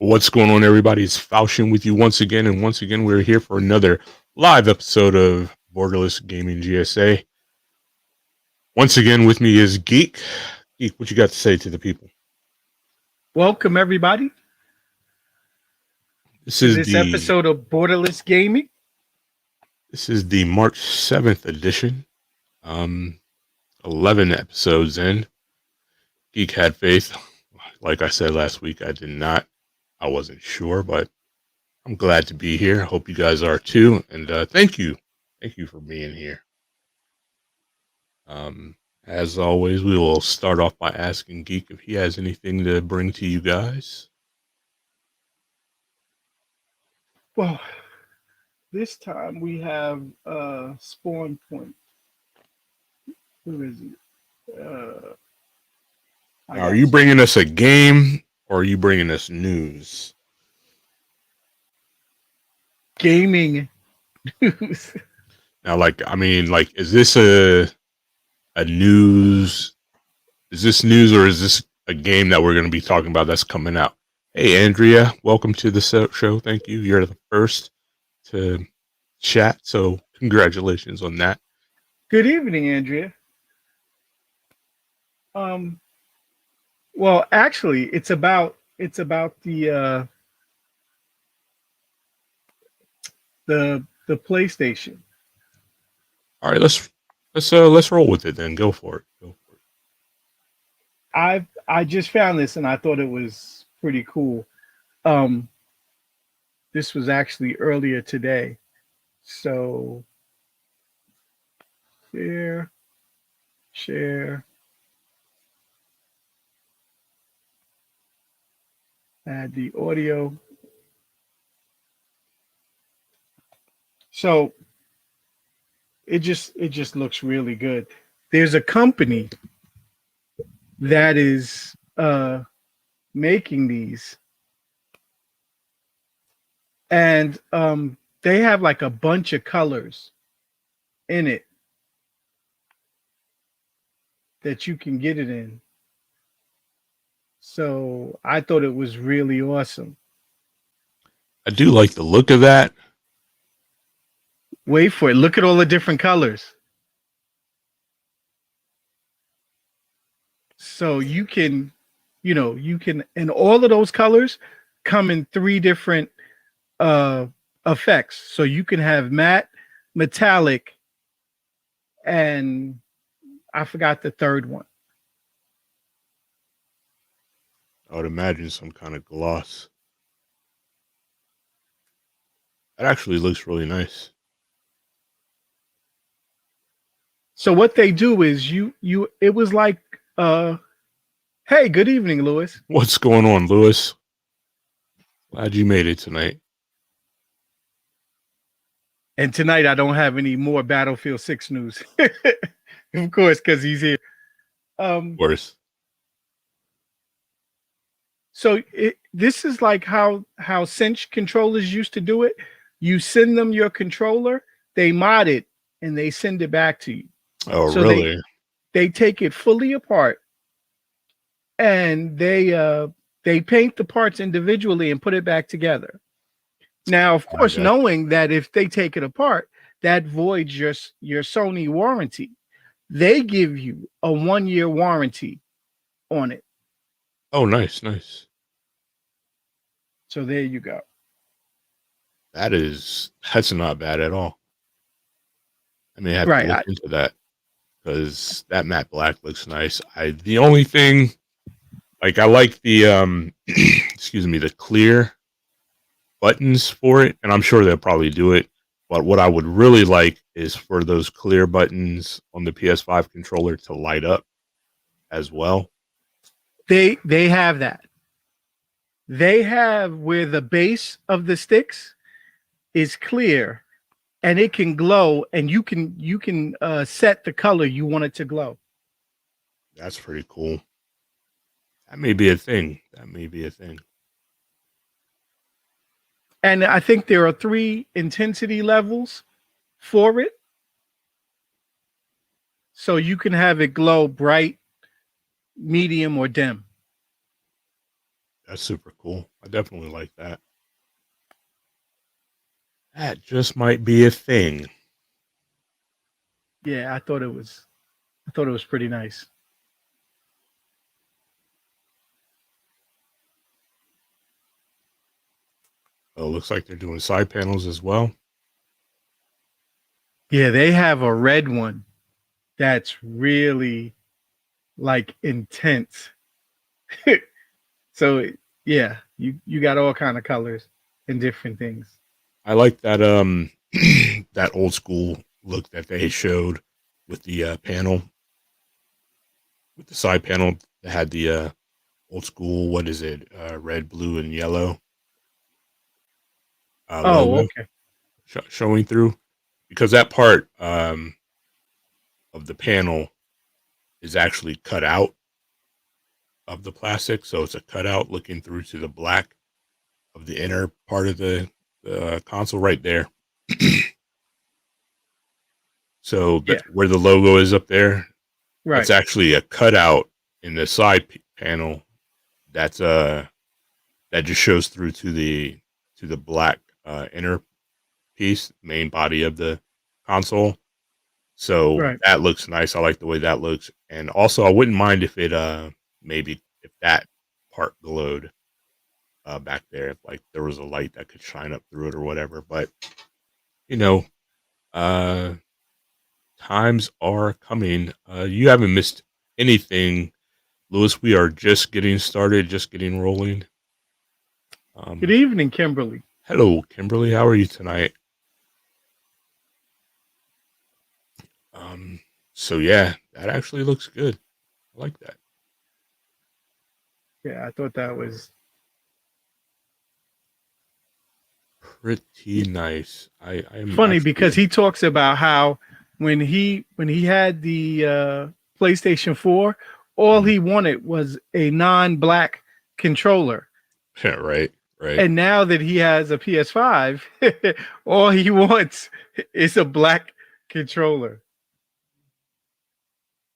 What's going on, everybody? It's Falchion with you once again, and once again, we're here for another live episode of Borderless Gaming GSA. Once again, with me is Geek. Geek, what you got to say to the people? Welcome, everybody, This to is this the episode of Borderless Gaming. this is the March 7th edition. 11 episodes in. Geek had faith. Like I said last week, I did not. I wasn't sure, but I'm glad to be here. Hope you guys are too, and thank you for being here. As always, we will start off by asking Geek if he has anything to bring to you guys. Well, this time we have Spawn Point. Who is it? Now, are you bringing us a game or are you bringing us news? Gaming news. Now, is this a news? Is this news or is this a game that we're going to be talking about that's coming out? Hey, Andrea, welcome to the show. Thank you. You're the first to chat, so congratulations on that. Good evening, Andrea. Well, actually, it's about the PlayStation. All right, let's roll with it then. Go for it. I just found this and I thought it was pretty cool. This was actually earlier today. So share, add the audio. So it just looks really good. There's a company that is making these, and they have like a bunch of colors in it that you can get it in. So I thought it was really awesome. I do like the look of that. Wait for it. Look at all the different colors. So you can, and all of those colors come in 3 different effects. So you can have matte, metallic, and I forgot the third one. I would imagine some kind of gloss. That actually looks really nice. So what they do is it was like, hey, good evening, Lewis. What's going on, Lewis? Glad you made it tonight. And tonight I don't have any more Battlefield 6 news. Of course, because he's here. Of course. So this is like how Cinch controllers used to do it. You send them your controller, they mod it, and they send it back to you. Oh, so really? They take it fully apart, and they paint the parts individually and put it back together. Now, of course, knowing that if they take it apart, that voids your Sony warranty. They give you a 1-year warranty on it. Oh, nice. So there you go. That's not bad at all. I may have to look into that because that matte black looks nice. The only thing, I like the excuse me, the clear buttons for it, and I'm sure they'll probably do it. But what I would really like is for those clear buttons on the PS5 controller to light up as well. They have that. They have where the base of the sticks is clear and it can glow, and you can set the color you want it to glow. That's pretty cool. That may be a thing. And I think there are 3 intensity levels for it. So you can have it glow bright, medium, or dim. That's super cool. I definitely like that. That just might be a thing. Yeah, I thought it was pretty nice. Oh, looks like they're doing side panels as well. Yeah, they have a red one that's really like intense. So yeah, you got all kind of colors and different things. I like that that old school look that they showed with the panel, with the side panel that had the old school, what is it, red, blue, and yellow Oh, logo okay. showing through, because that part of the panel is actually cut out of the plastic, so it's a cutout looking through to the black of the inner part of the console right there. So Yeah, where the logo is up there, that's right, actually a cutout in the side panel. That's that just shows through to the black inner piece, main body of the console. So right. that looks nice. I like the way that looks, and also I wouldn't mind if it maybe if that part glowed back there, if like there was a light that could shine up through it or whatever. But you know, uh, times are coming. You haven't missed anything, Lewis. We are just getting started, just getting rolling. Good Um, evening, Kimberly. Hello, Kimberly. How are you tonight? Um, so yeah, that actually looks good. I like that. Yeah, I thought that was Pretty nice. I am funny because actually he talks about how when he had the PlayStation 4, all he wanted was a non-black controller. yeah, right, right. And now that he has a PS5, all he wants is a black controller.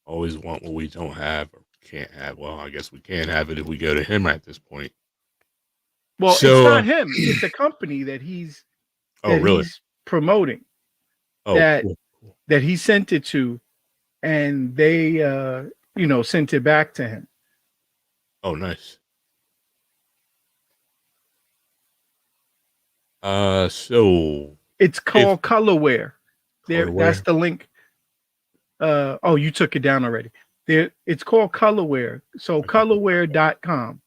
Always want what we don't have or can't have. Well, I guess we can't have it if we go to him at this point. Well, it's So, not him, it's a company oh, that really? he's promoting, Oh, that cool, cool. that he sent it to, and they sent it back to him. Oh, nice. So It's if called Colorware. That's colorware, the link. Oh, you took it down already. There, it's called Colorware. So okay, colorware.com.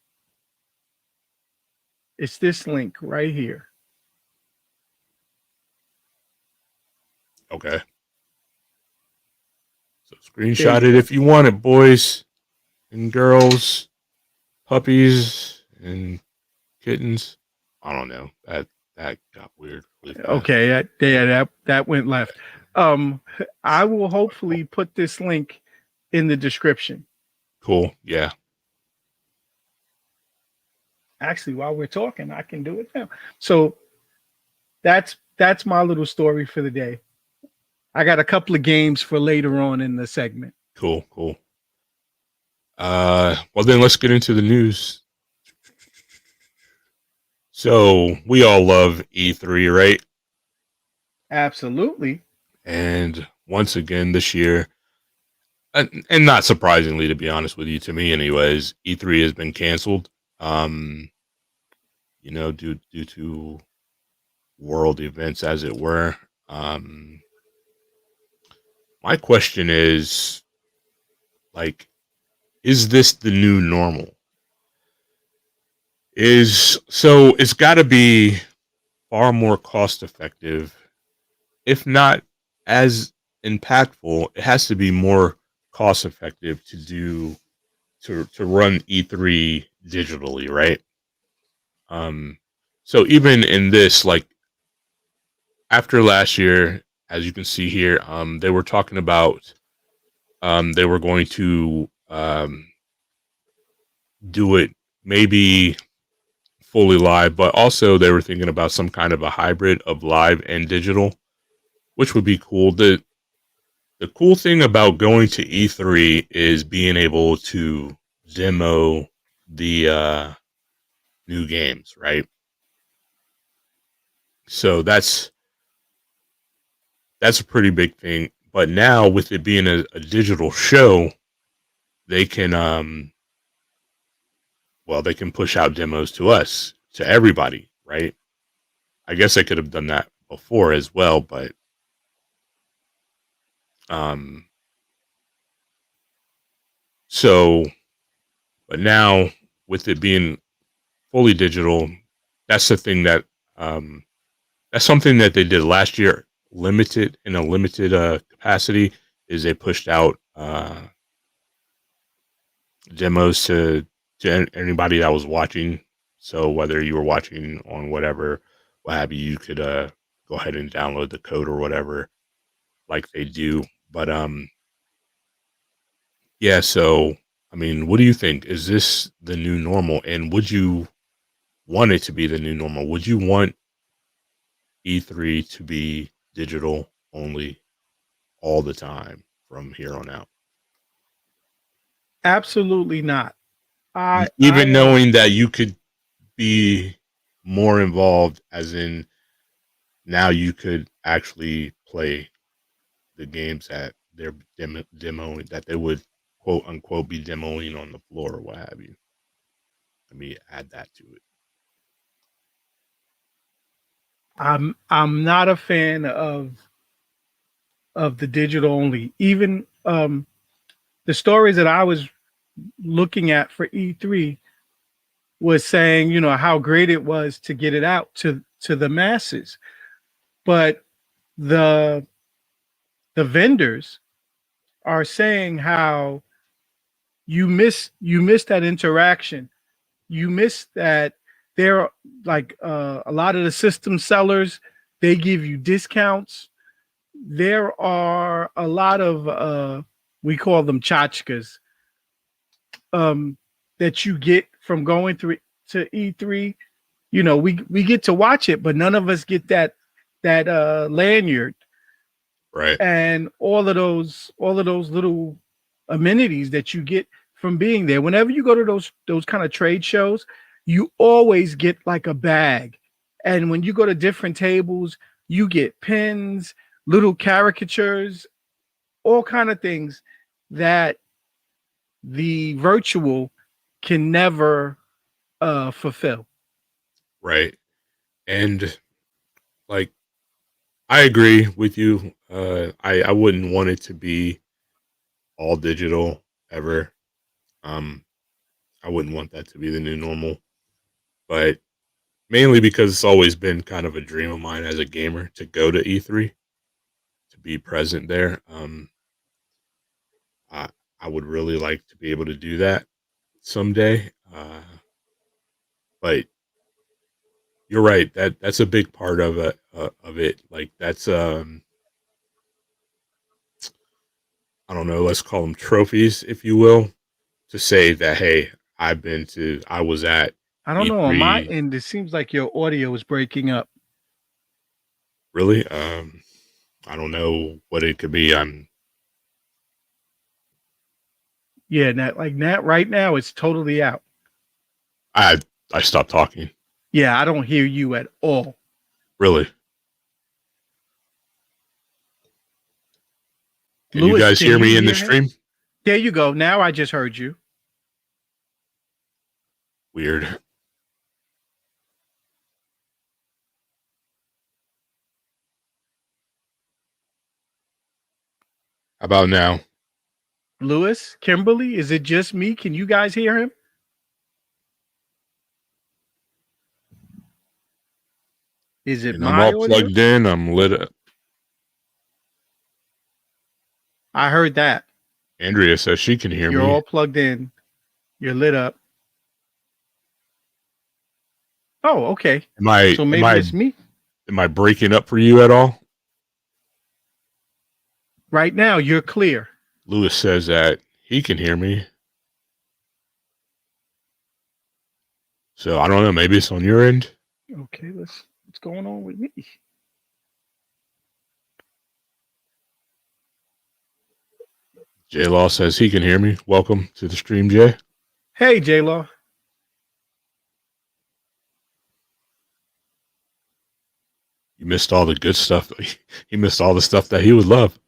It's this link right here. okay. So There screenshot you it go. if you want it, boys and girls, puppies and kittens. I don't know. That got weird really fast. Okay, that went left. Um, I will hopefully put this link in the description. Cool. Yeah. Actually, while we're talking, I can do it now. So that's my little story for the day. I got a couple of games for later on in the segment. Cool. Cool. Well then let's get into the news. So we all love E3, right? Absolutely. And once again this year, and not surprisingly, to be honest with you, to me anyways, E3 has been canceled. Um, due to world events, as it were. My question is, like, is this the new normal? It's got to be far more cost effective, if not as impactful. It has to be more cost effective to run E3 digitally, right? Um, so even in this, like after last year, as you can see here, they were talking about they were going to do it maybe fully live, but also they were thinking about some kind of a hybrid of live and digital, which would be cool. The cool thing about going to E3 is being able to demo the new games, right? So that's a pretty big thing. But now with it being a digital show, they can they can push out demos to us, to everybody, right? I guess I could have done that before as well, but but now with it being fully digital, that's the thing that that's something that they did last year, limited in a limited capacity, is they pushed out demos to anybody that was watching. So whether you were watching on whatever, what have you, you could go ahead and download the code or whatever, like they do. But yeah. So I mean, what do you think? Is this the new normal? And would you want it to be the new normal? Would you want E3 to be digital only all the time from here on out? Absolutely not. Even knowing that you could be more involved, as in now you could actually play the games that they're demoing, that they would quote unquote be demoing on the floor or what have you. Let me add that to it. I'm not a fan of the digital only. Even the stories that I was looking at for E3 was saying, you know, how great it was to get it out to the masses. But the vendors are saying how you miss that interaction. You miss that there, like a lot of the system sellers, they give you discounts. There are a lot of we call them tchotchkes, that you get from going through to E3. You know, we get to watch it, but none of us get that lanyard, right? And all of those little amenities that you get from being there. Whenever you go to those kind of trade shows, you always get like a bag. And when you go to different tables, you get pins, little caricatures, all kind of things that the virtual can never fulfill. Right. And like, I agree with you. I wouldn't want it to be all digital ever. I wouldn't want that to be the new normal, but mainly because it's always been kind of a dream of mine as a gamer to go to E3, to be present there. I I would really like to be able to do that someday. But you're right, that's a big part of it. Like that's I don't know, let's call them trophies, if you will, to say that hey, I was at I don't know. On my E3. end, it seems like your audio is breaking up. Really? I don't know what it could be. Yeah, that right now, it's totally out. I I stopped talking. Yeah, I don't hear you at all. Really? Can you Lewis, guys can hear you me in the hear him? stream? There you go. Now I just heard you. Weird. How about now? Lewis, Kimberly, is it just me? Can you guys hear him? Is it And I'm my all audio? plugged in. I'm lit up. I heard that. Andrea says she can hear You're me. all plugged in. You're lit up. Oh, okay. So maybe it's me. Am I breaking up for you at all? Right now, you're clear. Lewis says that he can hear me. So I don't know. Maybe it's on your end. Okay, what's going on with me? J Law says he can hear me. Welcome to the stream, Jay. Hey, J Law. You missed all the good stuff. He missed all the stuff that he would love.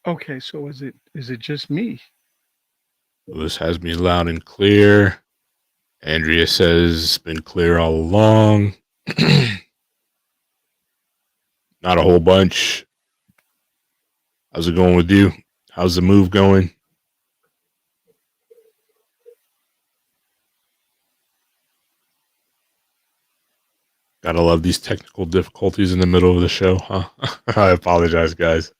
Okay, so is it just me? Lewis has me loud and clear. Andrea says it's been clear all along. Not a whole bunch. How's it going with you? How's the move going? Gotta love these technical difficulties in the middle of the show, huh? I apologize, guys.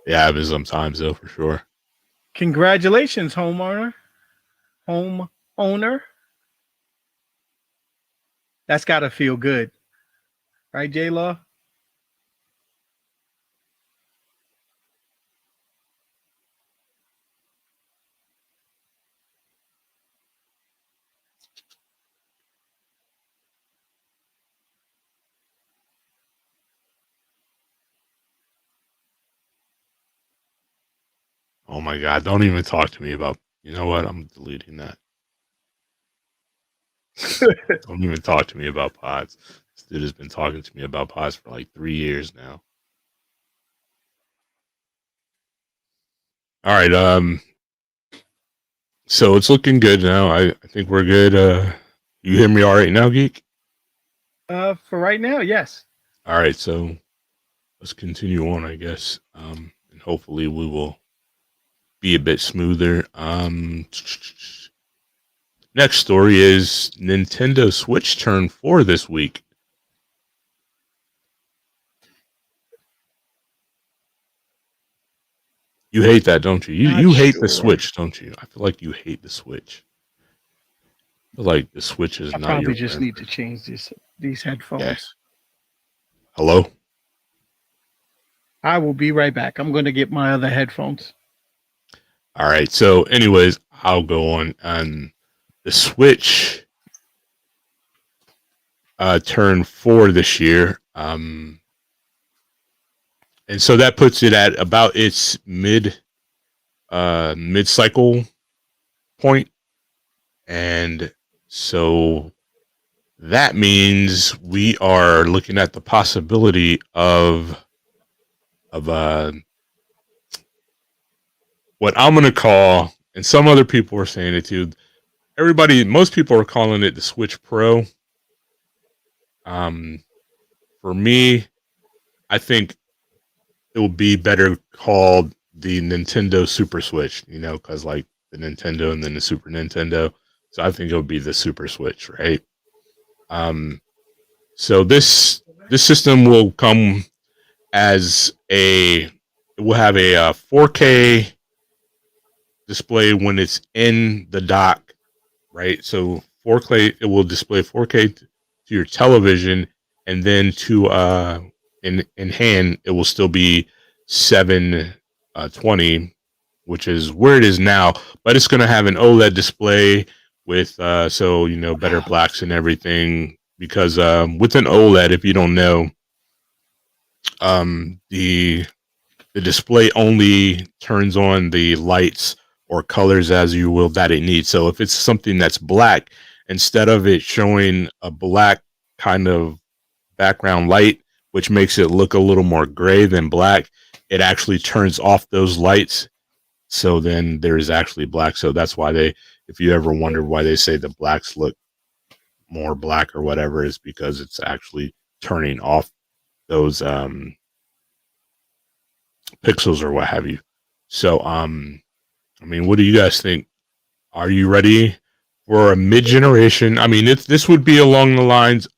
It happens sometimes, though, for sure. Congratulations, homeowner. Homeowner. That's gotta feel good, right, J Law? Oh my God, don't even talk to me about, you know what? I'm deleting that. Don't even talk to me about pods. This dude has been talking to me about pods for like 3 years now. All right, so it's looking good now. I think we're good. You hear me all right now, Geek? For right now, yes. All right, so let's continue on, I guess. And hopefully we will be a bit smoother. Next story is Nintendo Switch turned 4 this week. You hate that, don't you? You hate the Switch, don't you? I feel like you hate the Switch. I feel like the Switch is I not probably your just friend. need to change these headphones. Yes. Hello? I will be right back. I'm going to get my other headphones. All right. So, anyways, I'll go on. The Switch turned 4 this year. And so that puts it at about its mid-cycle point. And so that means we are looking at the possibility of what I'm going to call, and some other people are saying it too. Most people are calling it the Switch Pro. For me, I think it will be better called the Nintendo Super Switch, because like the Nintendo and then the Super Nintendo. So I think it would be the Super Switch, right? So this system will come as it will have a 4K display when it's in the dock, right? So 4K, it will display 4K to your television, and then to in hand, it will still be 720, which is where it is now. But it's going to have an OLED display with better blacks and everything. Because with an OLED, if you don't know, the display only turns on the lights or colors as you will that it needs. So if it's something that's black, instead of it showing a black kind of background light, which makes it look a little more gray than black, it actually turns off those lights. So then there is actually black. So that's why if you ever wondered why they say the blacks look more black or whatever, is because it's actually turning off those pixels or what have you. So what do you guys think? Are you ready for a mid-generation? I mean, this would be along the lines.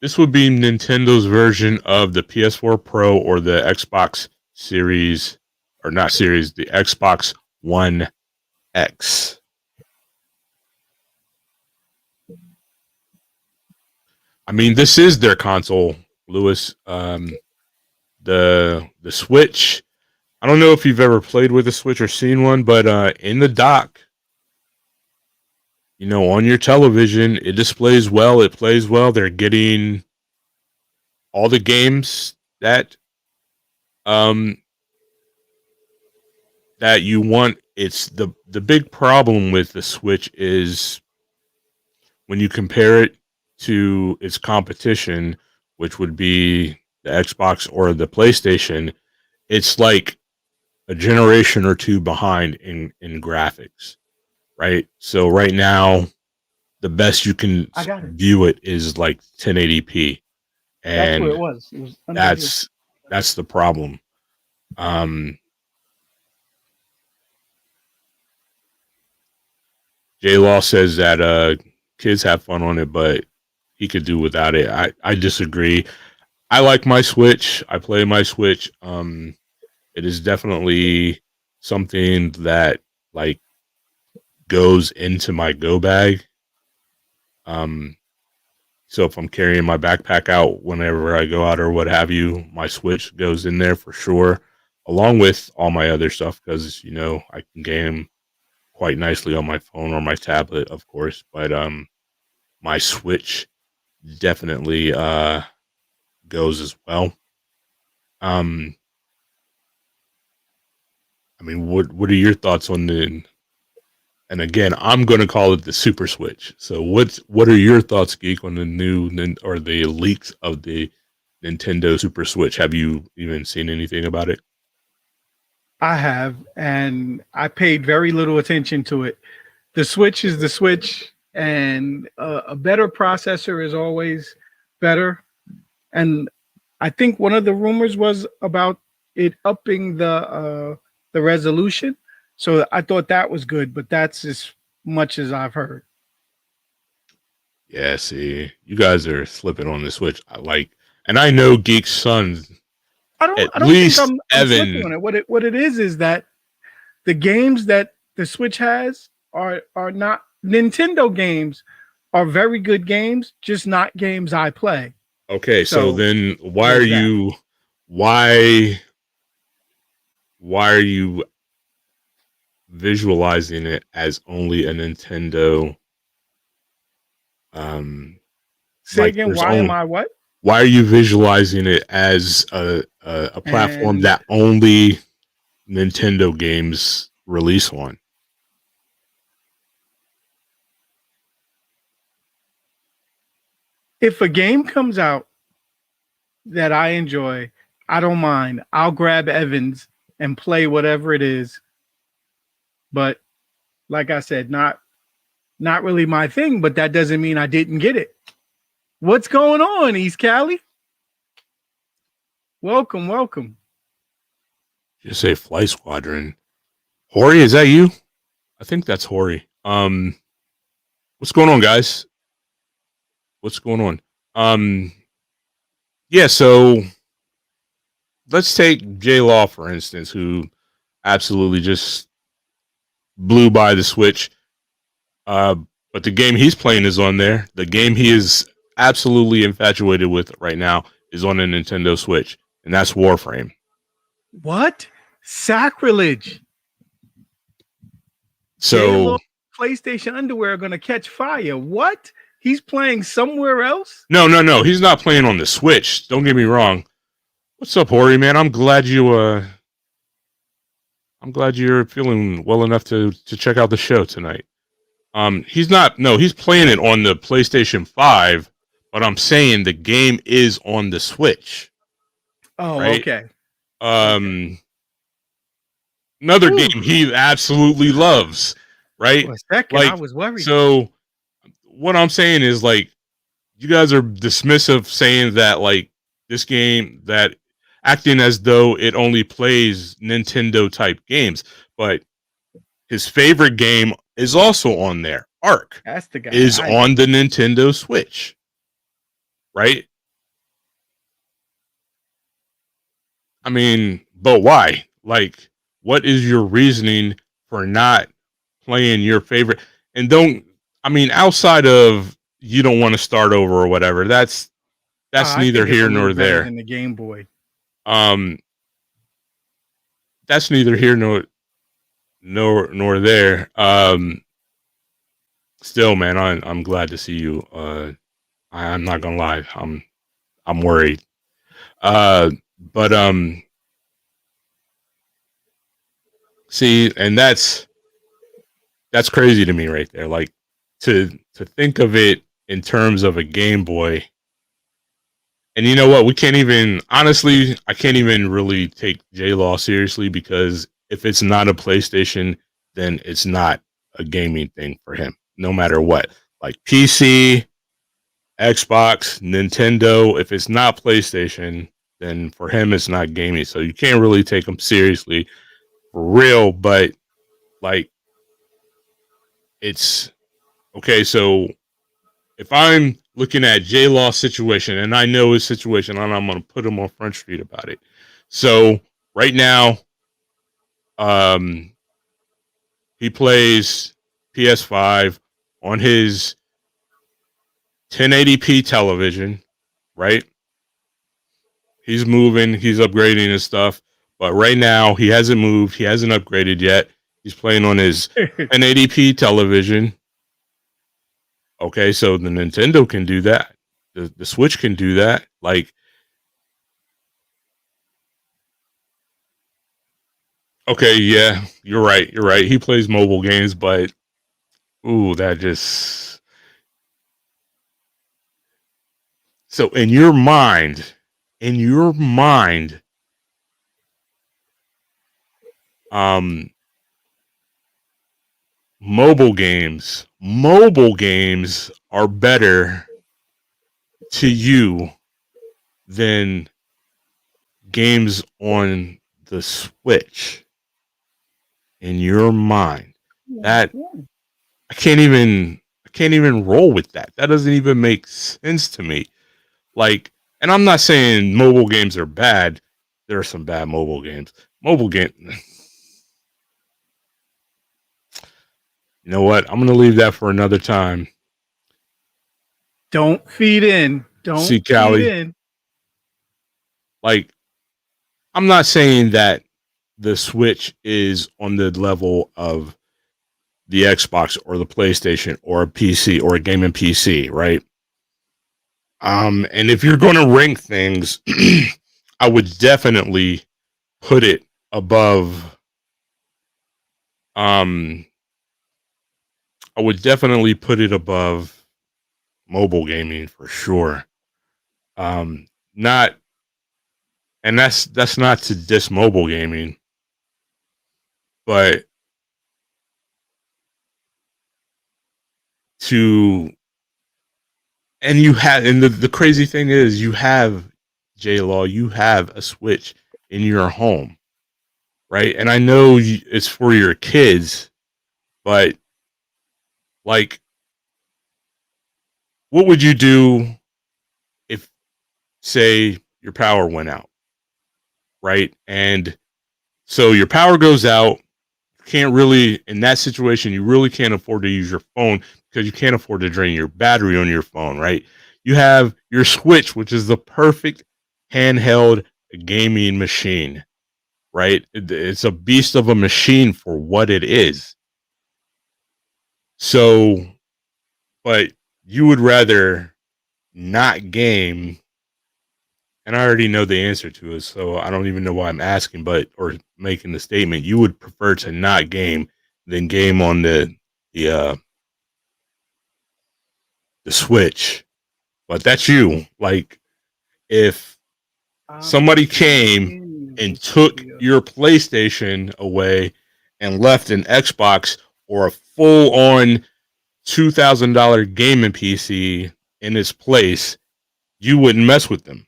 This would be Nintendo's version of the PS4 Pro or the Xbox Series, or not Series, the Xbox One X. I mean, this is their console, Lewis. The Switch. I don't know if you've ever played with a Switch or seen one, but in the dock, on your television, it displays well, it plays well. They're getting all the games that that you want it's the big problem with the Switch is when you compare it to its competition, which would be the Xbox or the PlayStation, it's like a generation or two behind in graphics, right? So right now, the best you can view it is like 1080p, That's where and it was. It was under here. that's the problem. J Law says that kids have fun on it, but he could do without it. I disagree. I like my Switch. I play my Switch. It is definitely something that like goes into my go bag. So if I'm carrying my backpack out whenever I go out or what have you, my Switch goes in there for sure, along with all my other stuff because I can game quite nicely on my phone or my tablet, of course. But my Switch definitely goes as well. I mean, what are your thoughts on the? And again, I'm going to call it the Super Switch. So what are your thoughts, Geek, on the new or the leaks of the Nintendo Super Switch? Have you even seen anything about it? I have, and I paid very little attention to it. The Switch is the Switch, and a better processor is always better. And I think one of the rumors was about it upping the resolution. So I thought that was good, but that's as much as I've heard. Yeah, see, you guys are slipping on the Switch. And I know Geek's son. I don't think I'm slipping on it. What it is that the games that the Switch has are not Nintendo games, are very good games, just not games I play. Okay, so then why are you visualizing it as only a Nintendo? Say again, why am I what? Why are you visualizing it as a platform that only Nintendo games release on? If a game comes out that I enjoy, I don't mind. I'll grab Evans and play whatever it is. But like I said, not really my thing, but that doesn't mean I didn't get it. What's going on, East Cali? Welcome. You say Fly Squadron. Hori, is that you? I think that's Hori. What's going on, guys? What's going on? Yeah, so let's take J Law, for instance, who absolutely just blew by the Switch. But the game he's playing is on there. The game he is absolutely infatuated with right now is on a Nintendo Switch, and that's Warframe. What? Sacrilege. So PlayStation underwear are going to catch fire. What? He's playing somewhere else? No. He's not playing on the Switch. Don't get me wrong. What's up, Hori, man? I'm glad you're feeling well enough to check out the show tonight. He's playing it on the PlayStation 5, but I'm saying the game is on the Switch. Oh, right? Okay. Another game he absolutely loves, right? For a second, I was worried. So what I'm saying is, like, you guys are dismissive saying that, like, this game, that acting as though it only plays Nintendo type games, but his favorite game is also on there. Ark That's the guy is on the Nintendo Switch, right? I mean, but why? Like, what is your reasoning for not playing your favorite? And outside of you don't want to start over or whatever, that's neither here nor there. In the Game Boy, that's neither here nor there. Still, man, I'm glad to see you. I'm not gonna lie, I'm worried. But see, and that's That's crazy to me right there. Like to think of it in terms of a Game Boy. And you know what? We can't even, honestly, I can't even really take J-Law seriously, because if it's not a PlayStation, then it's not a gaming thing for him, no matter what. Like PC, Xbox, Nintendo, if it's not PlayStation, then for him, it's not gaming. So you can't really take him seriously for real, but like, it's okay. So if I'm looking at J Law's situation and I know his situation, and I'm going to put him on Front Street about it. So right now, he plays PS5 on his 1080p television, right? He's moving, he's upgrading his stuff, but right now he hasn't moved, he hasn't upgraded yet. He's playing on his 1080p television. Okay, so the Nintendo can do that. The Switch can do that. Like, okay, yeah, you're right. You're right. He plays mobile games, but ooh, that just, so in your mind, um, mobile games are better to you than games on the Switch. In your mind, that I can't even roll with that. That doesn't even make sense to me. Like, and I'm not saying mobile games are bad. There are some bad mobile games. Mobile game. You know what? I'm gonna leave that for another time. Don't feed in. Don't See, feed Callie. in. Like, I'm not saying that the Switch is on the level of the Xbox or the PlayStation or a PC or a gaming PC, right? And if you're going to rank things, I would definitely put it above. I would definitely put it above mobile gaming for sure. Not, and that's not to diss mobile gaming, but to, and you have, and the crazy thing is, you have J Law, you have a Switch in your home, right? And I know it's for your kids, but like, what would you do if, say, your power went out, right? And so your power goes out. You can't really, in that situation, you really can't afford to use your phone because you can't afford to drain your battery on your phone, right? You have your Switch, which is the perfect handheld gaming machine, right? It's a beast of a machine for what it is. So, but you would rather not game, and I already know the answer to it, so I don't even know why I'm asking, but, or making the statement. You would prefer to not game than game on the the Switch. But that's you. Like, if somebody came and took your PlayStation away and left an Xbox or a full on $2,000 gaming PC in its place, you wouldn't mess with them.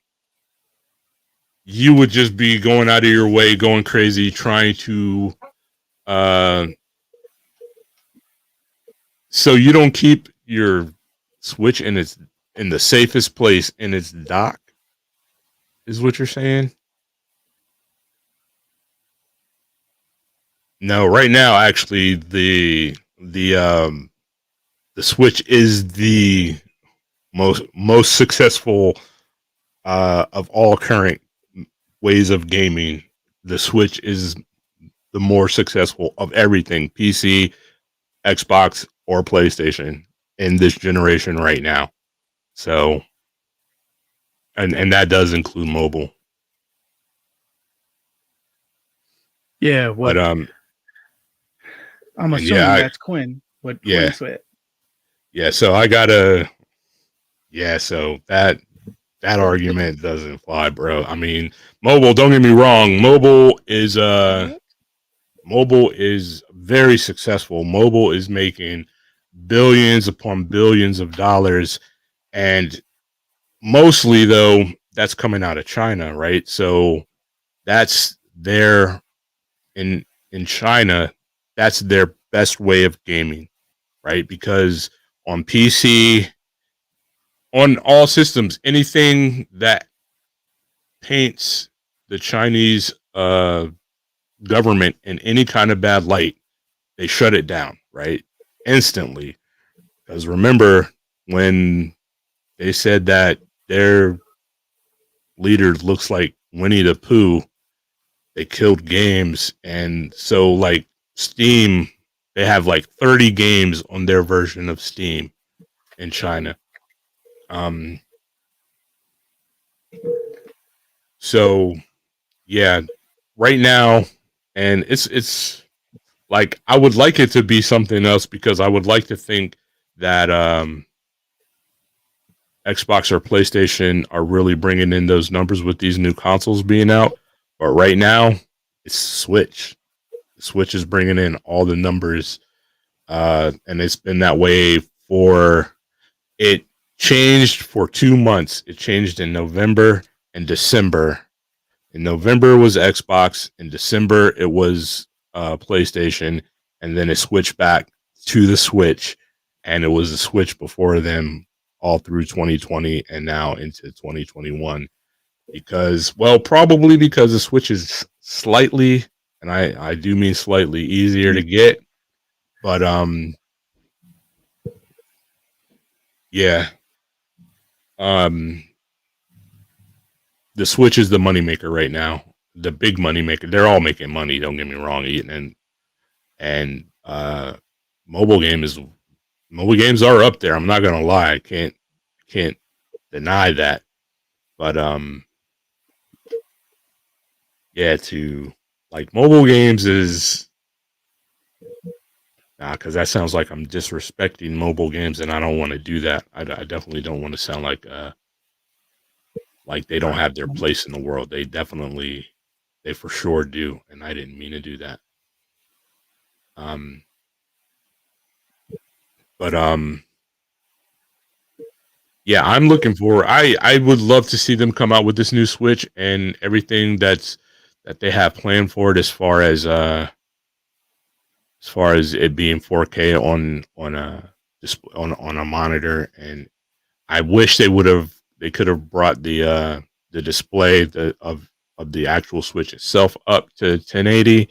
You would just be going out of your way, going crazy, trying to. So you don't keep your Switch in the safest place in its dock, is what you're saying? No, right now, actually, the Switch is the most successful of all current ways of gaming. The Switch is the more successful of everything: PC, Xbox, or PlayStation in this generation right now. So, and that does include mobile. Yeah, But I'm And assuming that's Quinn. What Quinn yeah, said. yeah. So I gotta, yeah. So that argument doesn't fly, bro. I mean, mobile. Don't get me wrong. Mobile is very successful. Mobile is making billions upon billions of dollars, and mostly though that's coming out of China, right? So that's their in China, that's their best way of gaming, right? Because on PC, on all systems, anything that paints the Chinese government in any kind of bad light, they shut it down, right? Instantly. Because remember when they said that their leader looks like Winnie the Pooh, they killed games. And so, like, Steam, they have like 30 games on their version of Steam in China. Um, so yeah, right now, and it's like I would like it to be something else because I would like to think that Xbox or PlayStation are really bringing in those numbers with these new consoles being out. But right now, it's Switch. The Switch is bringing in all the numbers, and it's been that way for it changed for 2 months. It changed in November and December. In November was Xbox. In December it was PlayStation, and then it switched back to the Switch, and it was the Switch before them all through 2020 and now into 2021. Because, well, probably because the Switch is slightly, and I do mean slightly easier to get, but yeah, um, the Switch is the moneymaker right now. The big moneymaker. They're all making money. Don't get me wrong. And mobile games are up there. I'm not gonna lie. I can't deny that. But yeah, to like mobile games is because that sounds like I'm disrespecting mobile games, and I don't want to do that. I definitely don't want to sound like they don't have their place in the world. They for sure do, and I didn't mean to do that. Um, but yeah, I'm looking forward. I would love to see them come out with this new Switch and everything that they have planned for it as far as it being 4K on a on a monitor. And I wish they could have brought the display of the actual Switch itself up to 1080,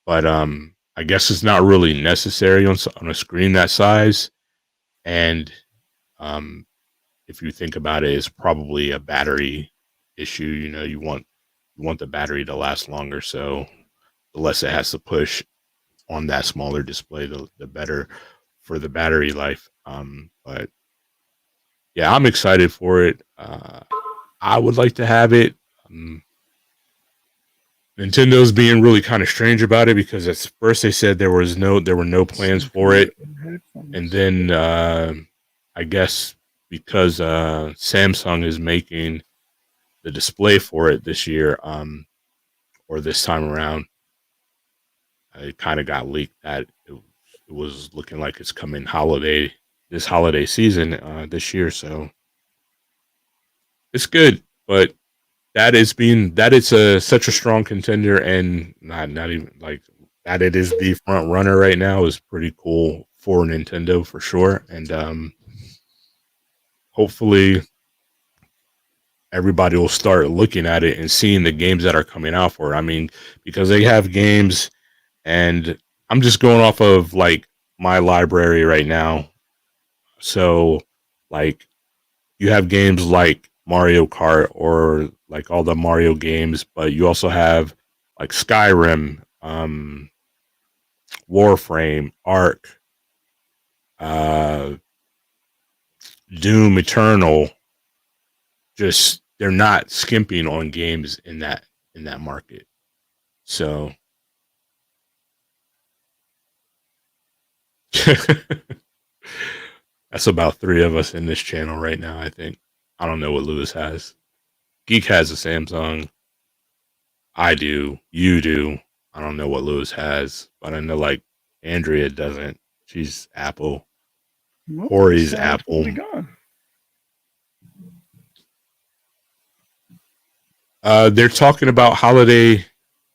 but I guess it's not really necessary on a screen that size. And um if you think about it, it's probably a battery issue. You know, you want the battery to last longer, so the less it has to push on that smaller display, the better for the battery life. But yeah, I'm excited for it. I would like to have it. Um, Nintendo's being really kind of strange about it because at first they said there were no plans for it, and then I guess because Samsung is making the display for it this year, or this time around, it kind of got leaked that it was looking like it's coming this holiday season this year. So it's good, but that it's such a strong contender and not even like that it is the front runner right now is pretty cool for Nintendo for sure. And hopefully everybody will start looking at it and seeing the games that are coming out for it. I mean, because they have games, and I'm just going off of like my library right now. So, like, you have games like Mario Kart or like all the Mario games, but you also have like Skyrim, Warframe, Ark, uh, Doom Eternal. Just they're not skimping on games in that market. So That's about 3 of us in this channel right now, I think. I don't know what Lewis has. Geek has a Samsung. I do. You do. I don't know what Lewis has, but I know like Andrea doesn't. She's Apple. Well, Corey's Apple. Gone. They're talking about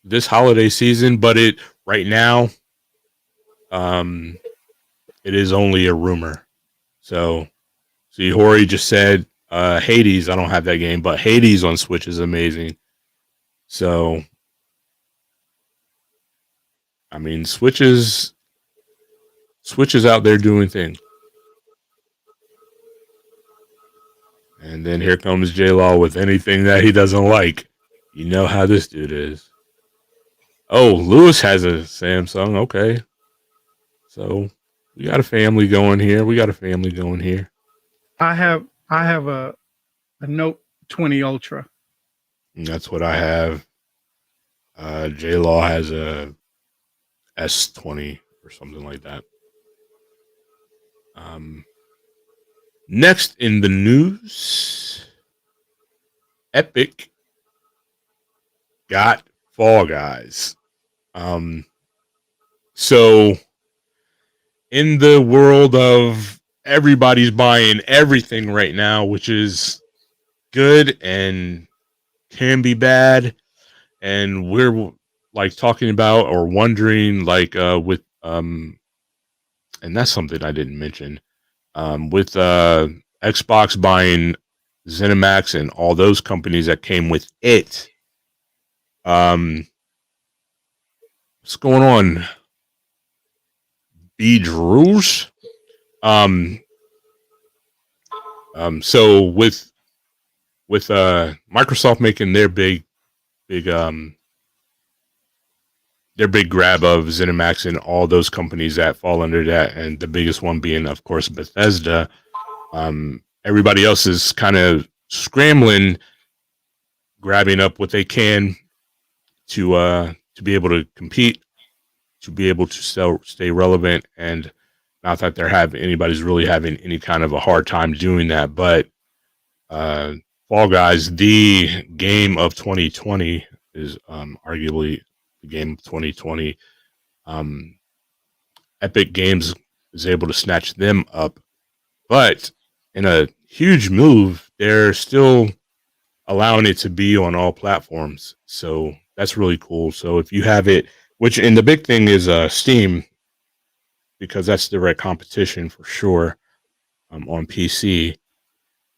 this holiday season, but right now, it is only a rumor. So, see, Hori just said Hades. I don't have that game, but Hades on Switch is amazing. So, I mean, Switch is out there doing things. And then here comes J-Law with anything that he doesn't like. You know how this dude is. Oh, Lewis has a Samsung. Okay. So we got a family going here. I have a Note 20 Ultra. And that's what I have. J-Law has a S20 or something like that. Next in the news, Epic got Fall Guys. So in the world of everybody's buying everything right now, which is good and can be bad, and we're like talking about or wondering like with and that's something I didn't mention. With Xbox buying ZeniMax and all those companies that came with it. What's going on? Beedrouge? So with Microsoft making their big grab of ZeniMax and all those companies that fall under that, and the biggest one being, of course, Bethesda. Everybody else is kind of scrambling, grabbing up what they can to be able to compete, to be able to stay relevant, and not that anybody's really having any kind of a hard time doing that, but Fall Guys, the game of 2020, is arguably the game of 2020. Epic Games is able to snatch them up, but in a huge move, they're still allowing it to be on all platforms. So that's really cool. So if you have it, and the big thing is Steam, because that's direct competition for sure on PC.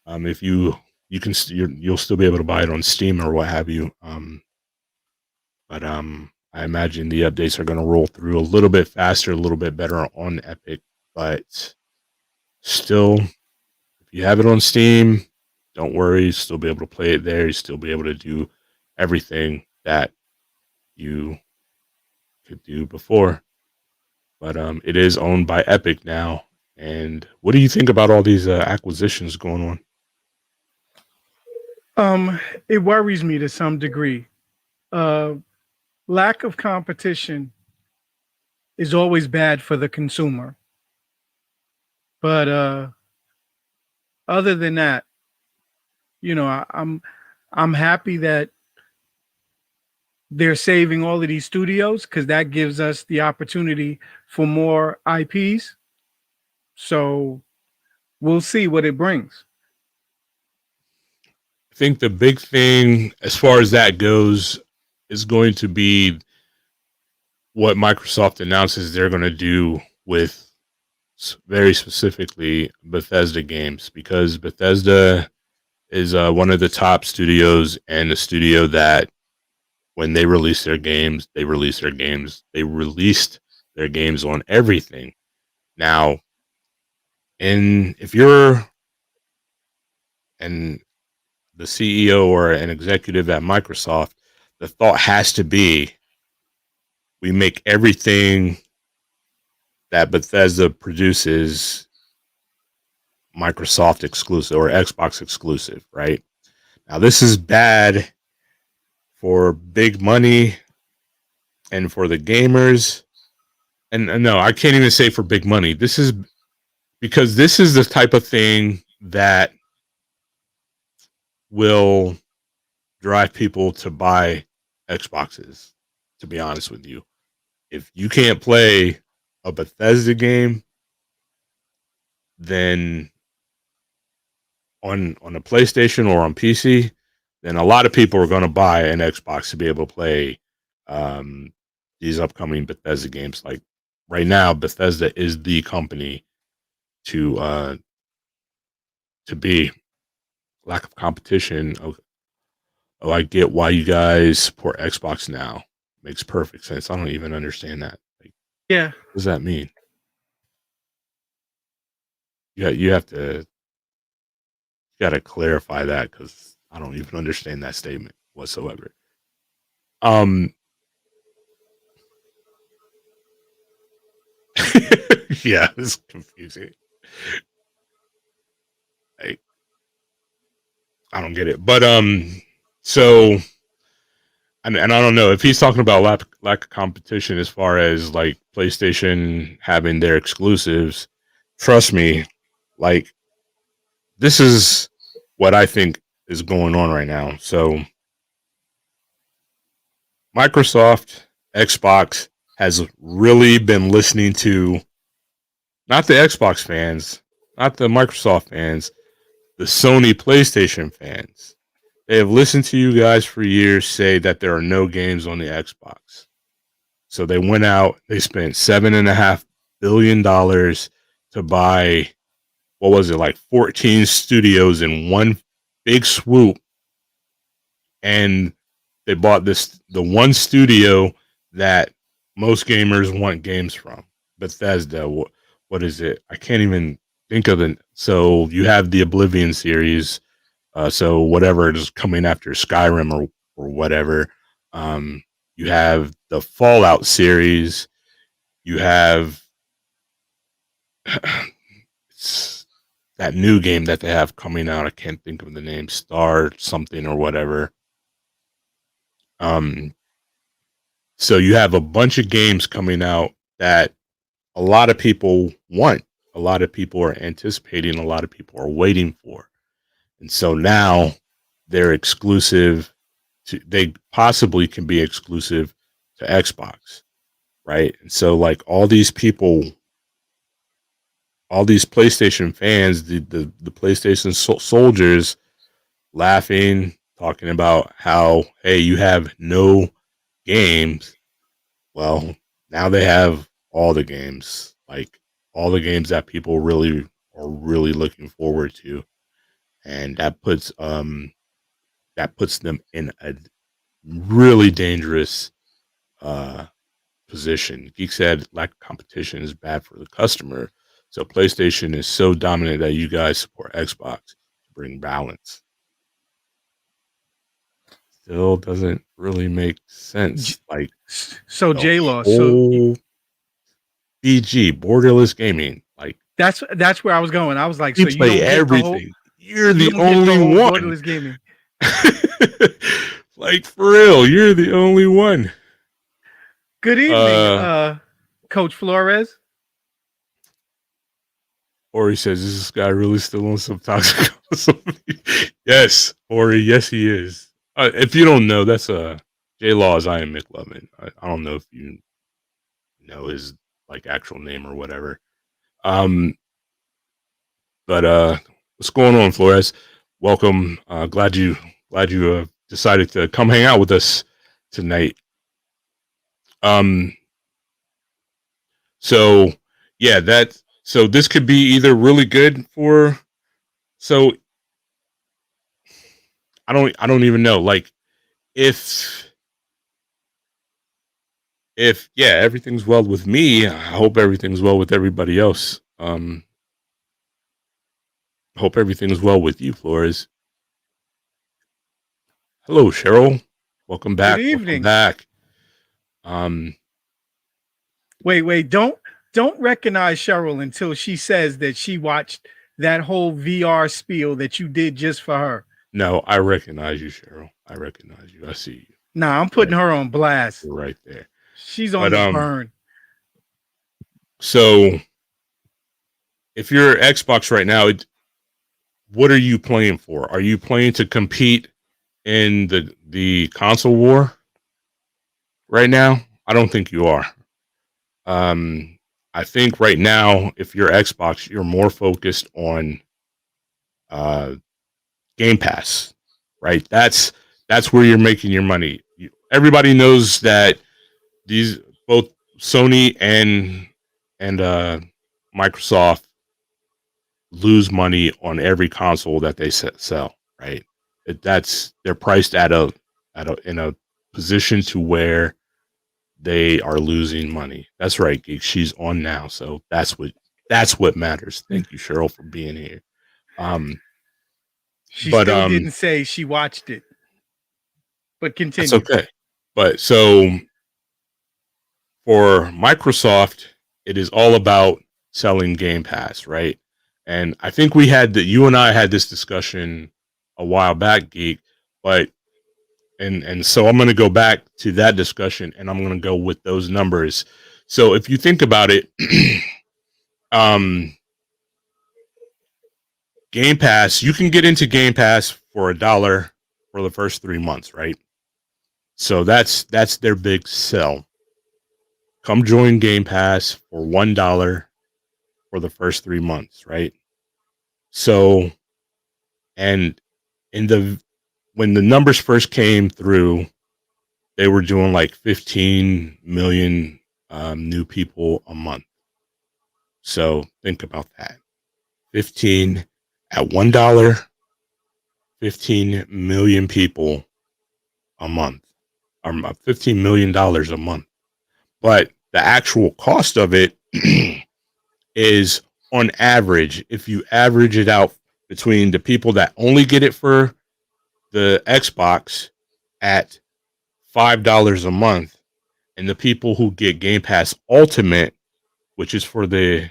If you'll still be able to buy it on Steam or what have you. But I imagine the updates are going to roll through a little bit faster, a little bit better on Epic. But still, if you have it on Steam, don't worry. You'll still be able to play it there. You'll still be able to do everything that you could do before. But it is owned by Epic now. And what do you think about all these acquisitions going on? It worries me to some degree. Lack of competition is always bad for the consumer. But other than that, I'm happy that they're saving all of these studios, because that gives us the opportunity for more IPs. So we'll see what it brings. I think the big thing as far as that goes is going to be what Microsoft announces they're going to do with very specifically Bethesda games, because Bethesda is one of the top studios, and a studio that when they release their games, they released their games on everything. Now, if you're the CEO or an executive at Microsoft, the thought has to be, we make everything that Bethesda produces Microsoft exclusive or Xbox exclusive, right? Now, this is bad for big money and for the gamers, and no, I can't even say for big money. This is because this is the type of thing that will drive people to buy Xboxes, to be honest with you. If you can't play a Bethesda game, then on a PlayStation or on PC, then a lot of people are going to buy an Xbox to be able to play these upcoming Bethesda games. Like right now, Bethesda is the company to be. Lack of competition. Oh, I get why you guys support Xbox now. Makes perfect sense. I don't even understand that. Like, yeah, what does that mean? Yeah, you have to gotta clarify that because I don't even understand that statement whatsoever. Yeah, it's confusing. Like, I don't get it. But so and I don't know if he's talking about lack of competition as far as like PlayStation having their exclusives. Trust me, like this is what I think is going on right now. So Microsoft, Xbox has really been listening to not the Xbox fans, not the Microsoft fans, the Sony PlayStation fans. They have listened to you guys for years say that there are no games on the Xbox. So they went out, they spent $7.5 billion to buy, what was it, like 14 studios in one big swoop. And they bought the one studio that most gamers want games from, Bethesda. What is it? I can't even think of it. So you have the Oblivion series. So whatever is coming after Skyrim or whatever. You have the Fallout series. You have that new game that they have coming out. I can't think of the name. Star something or whatever. So you have a bunch of games coming out that a lot of people want, a lot of people are anticipating, a lot of people are waiting for. And so now they're exclusive to, they possibly can be exclusive to Xbox, right? And so like all these people, all these PlayStation fans, the PlayStation soldiers laughing, talking about how, hey, you have no games. Well, now they have all the games, like all the games that people really are really looking forward to, and that puts them in a really dangerous position. Geek said lack of competition is bad for the customer, so PlayStation is so dominant that you guys support Xbox to bring balance. Still doesn't really make sense. Like so J-Law, so BG, Borderless Gaming, like that's where I was going. I was like, you so you play don't get the whole, everything. You're you the don't get the only whole one. Borderless Gaming. Like for real, you're the only one. Good evening, Coach Flores. Ori says, is this guy really still on some toxic? Yes, Ori, yes he is. If you don't know, that's J Law's I Am McLovin. I don't know if you know his like actual name or whatever. But what's going on, Flores? Welcome. Glad you decided to come hang out with us tonight. So yeah, so this could be either really good for, so I don't even know, like if yeah, everything's well with me, I hope everything's well with everybody else. Hope everything's well with you, Flores. Hello, Cheryl. Welcome back. Good evening. Welcome back. Wait, don't recognize Cheryl until she says that she watched that whole VR spiel that you did just for her. No, I recognize you, Cheryl. I recognize you. I see you. Nah, I'm putting her on blast. You're right there. She's on the burn. So if you're Xbox right now, what are you playing for? Are you playing to compete in the console war right now? I don't think you are. I think right now, if you're Xbox, you're more focused on Game Pass, right? That's where you're making your money. Everybody knows that these both Sony and Microsoft lose money on every console that they sell, right? They're priced in a position to where they are losing money. That's right, Geek. She's on now, so that's what matters. Thank you, Cheryl, for being here. She still didn't say she watched it, but continue. That's okay. But so for Microsoft, it is all about selling Game Pass, right? And I think you and I had this discussion a while back, Geek, but and so I'm going to go back to that discussion and I'm going to go with those numbers. So if you think about it, Game Pass, you can get into Game Pass for $1 for the first 3 months, right? So that's their big sell. Come join Game Pass for $1 for the first 3 months, right? So, and when the numbers first came through, they were doing like 15 million new people a month. So think about that. 15 at $1, 15 million people a month, or $15 million a month. But the actual cost of it is, on average, if you average it out between the people that only get it for the Xbox at $5 a month and the people who get Game Pass Ultimate, which is for the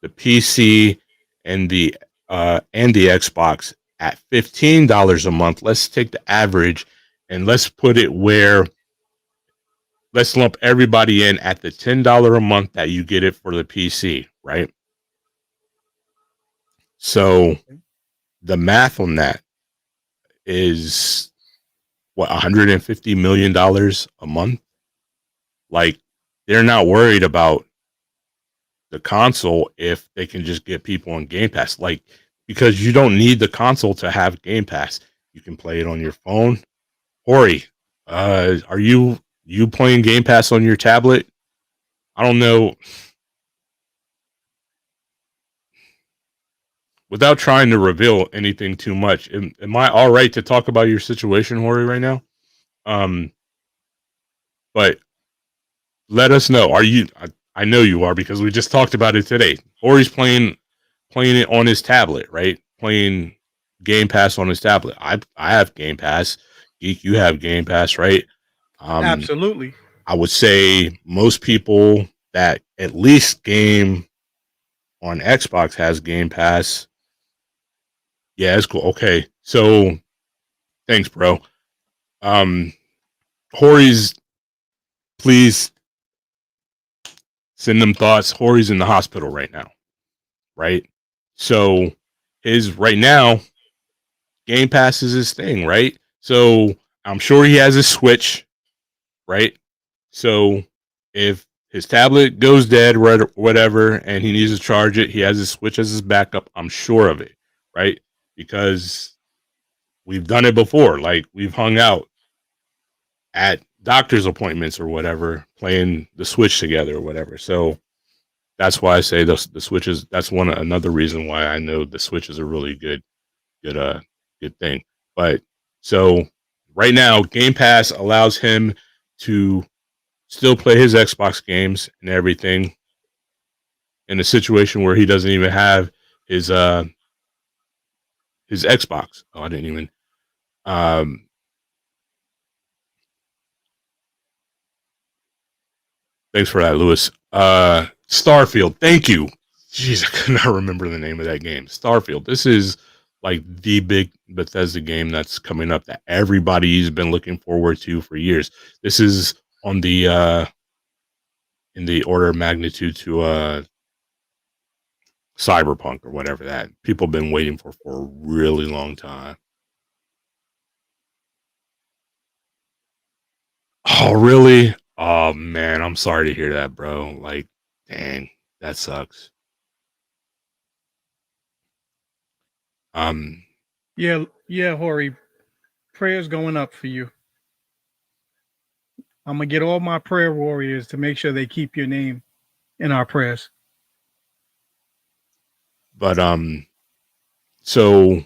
PC and the Xbox, at $15 a month. Let's take the average and let's put it where, let's lump everybody in at the $10 a month that you get it for the PC, right? So the math on that is what, $150 million a month? Like, they're not worried about the console if they can just get people on Game Pass. Like, because you don't need the console to have Game Pass. You can play it on your phone. Hori, are you playing Game Pass on your tablet? I don't know. Without trying to reveal anything too much, am I all right to talk about your situation, Hori, right now? But let us know. Are you? I know you are, because we just talked about it today. Hori's playing it on his tablet, right? Playing Game Pass on his tablet. I have Game Pass. Geek, you have Game Pass, right? Absolutely. I would say most people that at least game on Xbox has Game Pass. Yeah, it's cool. Okay, so thanks, bro. Hori's, please send them thoughts. Hori's in the hospital right now, right? So right now, Game Pass is his thing, right? So I'm sure he has a Switch, right? So if his tablet goes dead or whatever, and he needs to charge it, he has his Switch as his backup. I'm sure of it, right? Because we've done it before. Like, we've hung out at doctor's appointments or whatever, playing the Switch together or whatever. So that's why I say the Switch is, that's another reason why I know the Switch is a really good thing. But so right now, Game Pass allows him to still play his Xbox games and everything in a situation where he doesn't even have his Xbox. Oh, I didn't even. Thanks for that, Lewis. Starfield. Thank you. Jeez, I could not remember the name of that game. Starfield. This is like the big Bethesda game that's coming up that everybody's been looking forward to for years. This is on the in the order of magnitude to Cyberpunk or whatever that people have been waiting for a really long time. Oh, really? Oh man, I'm sorry to hear that, bro. Like, dang, that sucks. Um, Yeah, Hori. Prayers going up for you. I'm gonna get all my prayer warriors to make sure they keep your name in our prayers. but so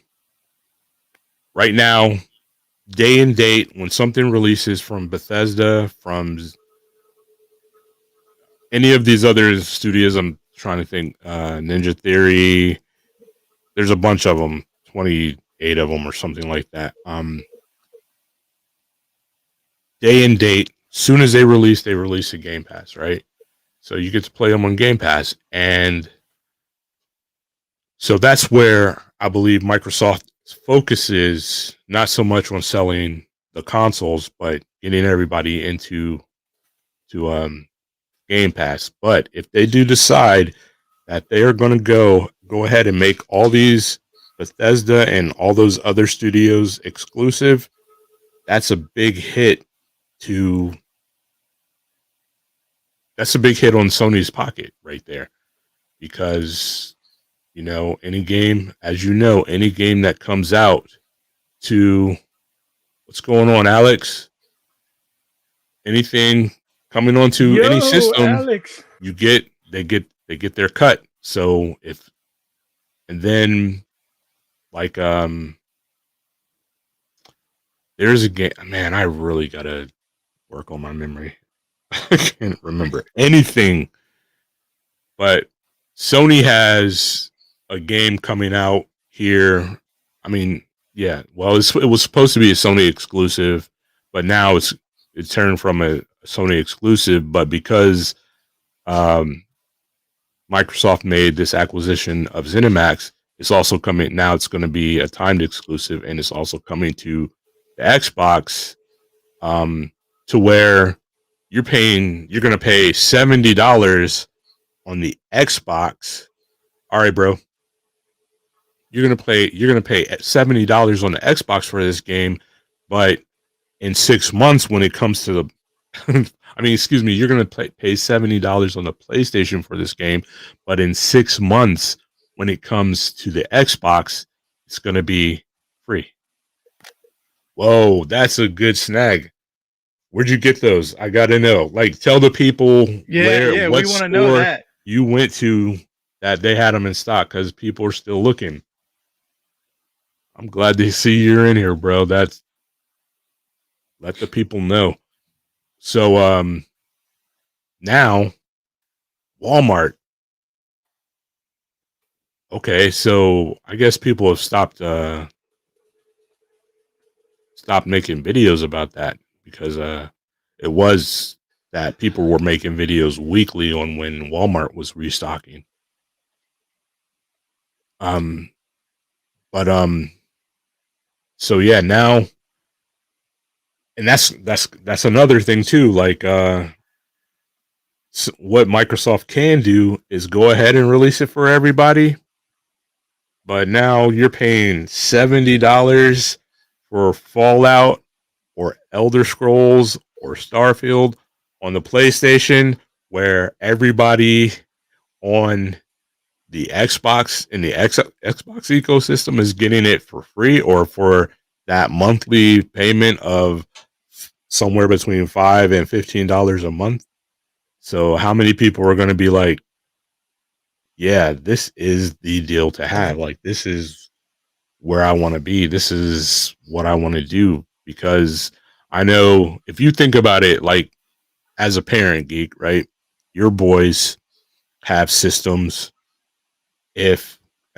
right now, day and date, when something releases from Bethesda, from any of these other studios, I'm trying to think, Ninja Theory, there's a bunch of them, 28 of them or something like that. Day and date, soon as they release a Game Pass, right? So you get to play them on Game Pass. And so that's where I believe Microsoft focuses not so much on selling the consoles, but getting everybody into Game Pass. But if they do decide that they are going to go ahead and make all these Bethesda and all those other studios exclusive, that's a big hit to that's a big hit on Sony's pocket right there, because any game, as you know, any game that comes out to what's going on, Alex, anything coming onto any Yo, system, Alex. they get their cut. So and then like there's a game, man, I really gotta work on my memory. I can't remember anything, but Sony has a game coming out here. I mean, yeah, well, it was supposed to be a Sony exclusive, but now it's turned from a Sony exclusive. But because Microsoft made this acquisition of ZeniMax, it's also coming now. It's going to be a timed exclusive, and it's also coming to the Xbox, to where you're going to pay $70 on the Xbox. All right, bro. You're gonna pay $70 on the Xbox for this game, but in 6 months when it comes to the I mean, excuse me, you're gonna pay $70 on the PlayStation for this game, but in 6 months when it comes to the Xbox, it's gonna be free. Whoa, that's a good snag. Where'd you get those? I gotta know. Like, tell the people what we want to know store that. you went to that they had them in stock, because people are still looking. I'm glad to see you're in here, bro. Let the people know. So now Walmart. Okay, so I guess people have stopped making videos about that, because it was that people were making videos weekly on when Walmart was restocking. But so yeah, now, and that's another thing too, like what Microsoft can do is go ahead and release it for everybody, but now you're paying $70 for Fallout or Elder Scrolls or Starfield on the PlayStation, where everybody on the Xbox and the Xbox ecosystem is getting it for free, or for that monthly payment of somewhere between $5 and $15 a month. So how many people are going to be like, yeah, this is the deal to have. Like, this is where I want to be. This is what I want to do. Because I know, if you think about it, like, as a parent, Geek, right? Your boys have systems. And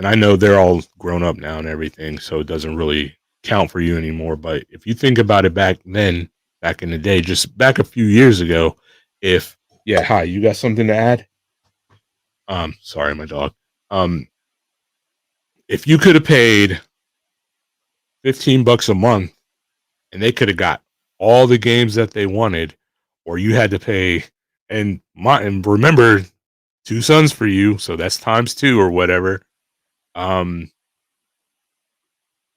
I know they're all grown up now and everything, so it doesn't really count for you anymore. But if you think about it back then, back in the day, just back a few years ago, yeah, hi, you got something to add? Sorry, my dog. If you could have paid $15 a month and they could have got all the games that they wanted, or you had to pay, and remember, 2 sons for you, so that's times 2 or whatever. Um,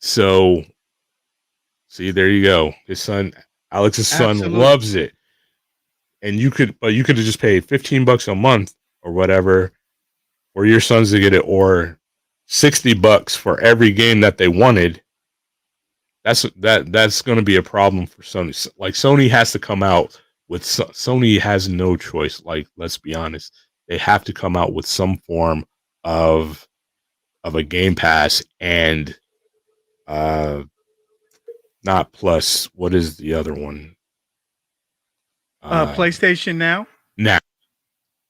so see, there you go. His son, Alex's son, Absolutely. loves it, and you could have just paid $15 a month or whatever for your sons to get it, or $60 for every game that they wanted. That's going to be a problem for Sony. Like Sony has to come out with Sony has no choice. Like, let's be honest, they have to come out with some form of a Game Pass and uh not Plus. What is the other one? Uh PlayStation Now. Now,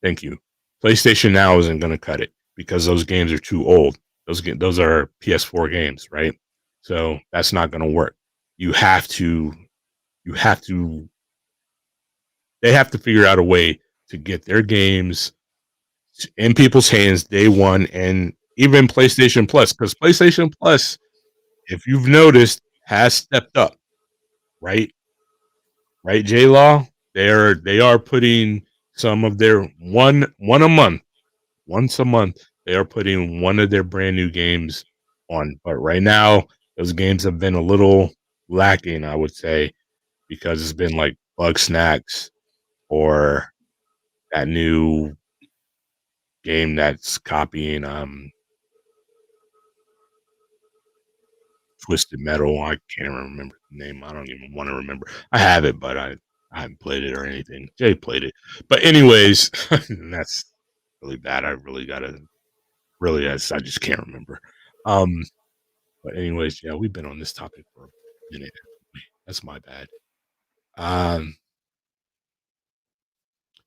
thank you. PlayStation Now isn't going to cut it because those games are too old. Those are PS4 games, right? So that's not going to work. You have to you have to they have to figure out a way to get their games in people's hands day one, and even PlayStation Plus, because PlayStation Plus, if you've noticed, has stepped up, right? Right, J Law? They are putting some of their one a month, once a month, they are putting one of their brand new games on. But right now, those games have been a little lacking, I would say, because it's been like Bug Snacks or that new game that's copying Twisted Metal. I can't remember the name. I don't even want to remember. I have it, but I haven't played it or anything. Jay played it. But anyways, that's really bad. I really gotta really I just can't remember. Um but anyways, yeah, we've been on this topic for a minute. That's my bad. Um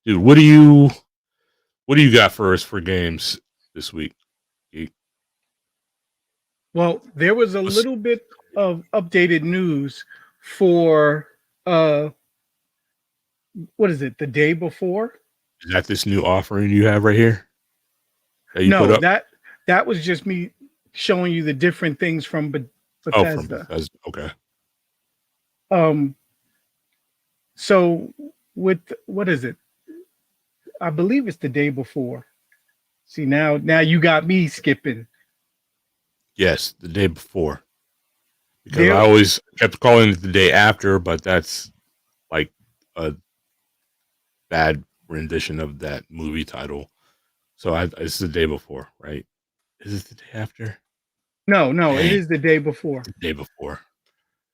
Dude, what do you got for us for games this week? Well, there was a What's little bit of updated news for uh what is it, the day before? Is that this new offering you have right here that you put No, up? that was just me showing you the different things from Oh, from Bethesda. Bethesda. Okay. Um so with what is it? I believe it's the day before. See, now you got me skipping. Yes, the day before. Because I There always kept calling it the day after, but that's like a bad rendition of that movie title. So it's the day before, right? Is it the day after? no, it Dang, is the day before. the day before.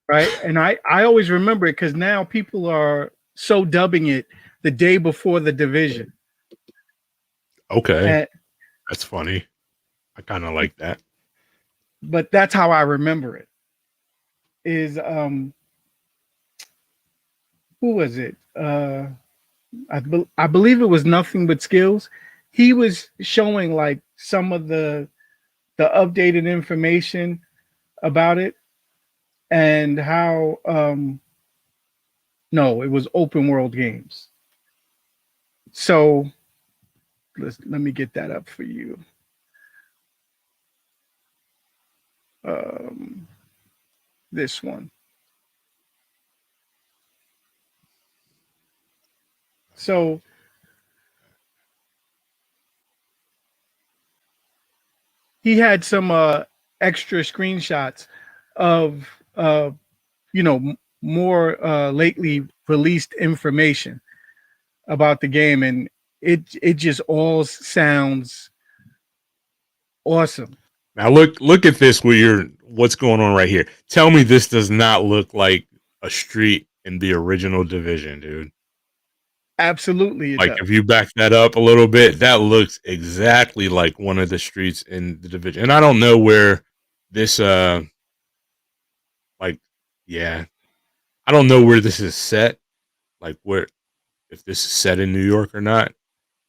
Right? And I always remember it because now people are so dubbing it the day before the division. Okay, And, that's funny. I kind of like that. but that's how I remember it. Is who was it? I believe it was Nothing But Skills. He was showing like some of the updated information about it and how no, it was Open World Games. So let me get that up for you. Um, this one. So he had some extra screenshots of you know more lately released information about the game, and it just all sounds awesome. Now look at this. What's going on right here? Tell me this does not look like a street in the original Division, dude. Absolutely, it Like does. if you back that up a little bit, that looks exactly like one of the streets in the Division. And I don't know where this like yeah, I don't know where this is set. Like where if this is set in New York or not,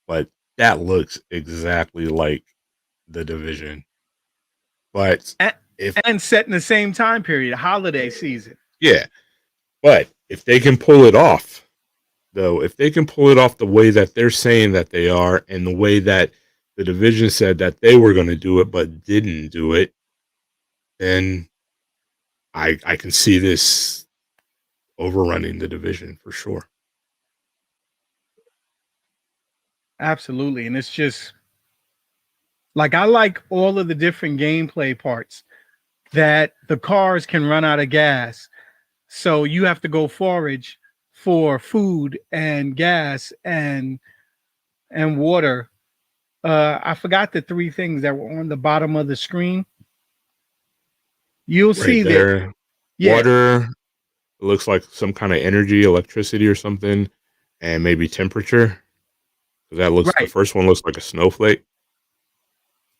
but that looks exactly like the Division. But and, if and set in the same time period, holiday season. yeah, but if they can pull it off, though, if they can pull it off the way that they're saying that they are, and the way that the Division said that they were going to do it but didn't do it, then I can see this overrunning the Division for sure. Absolutely. And it's just like I like all of the different gameplay parts that the cars can run out of gas. So you have to go forage for food and gas and water. I forgot the three things that were on the bottom of the screen. You'll Right see that, there, yeah, water. It looks like some kind of energy, electricity, or something, and maybe temperature. That looks. The right, first one looks like a snowflake.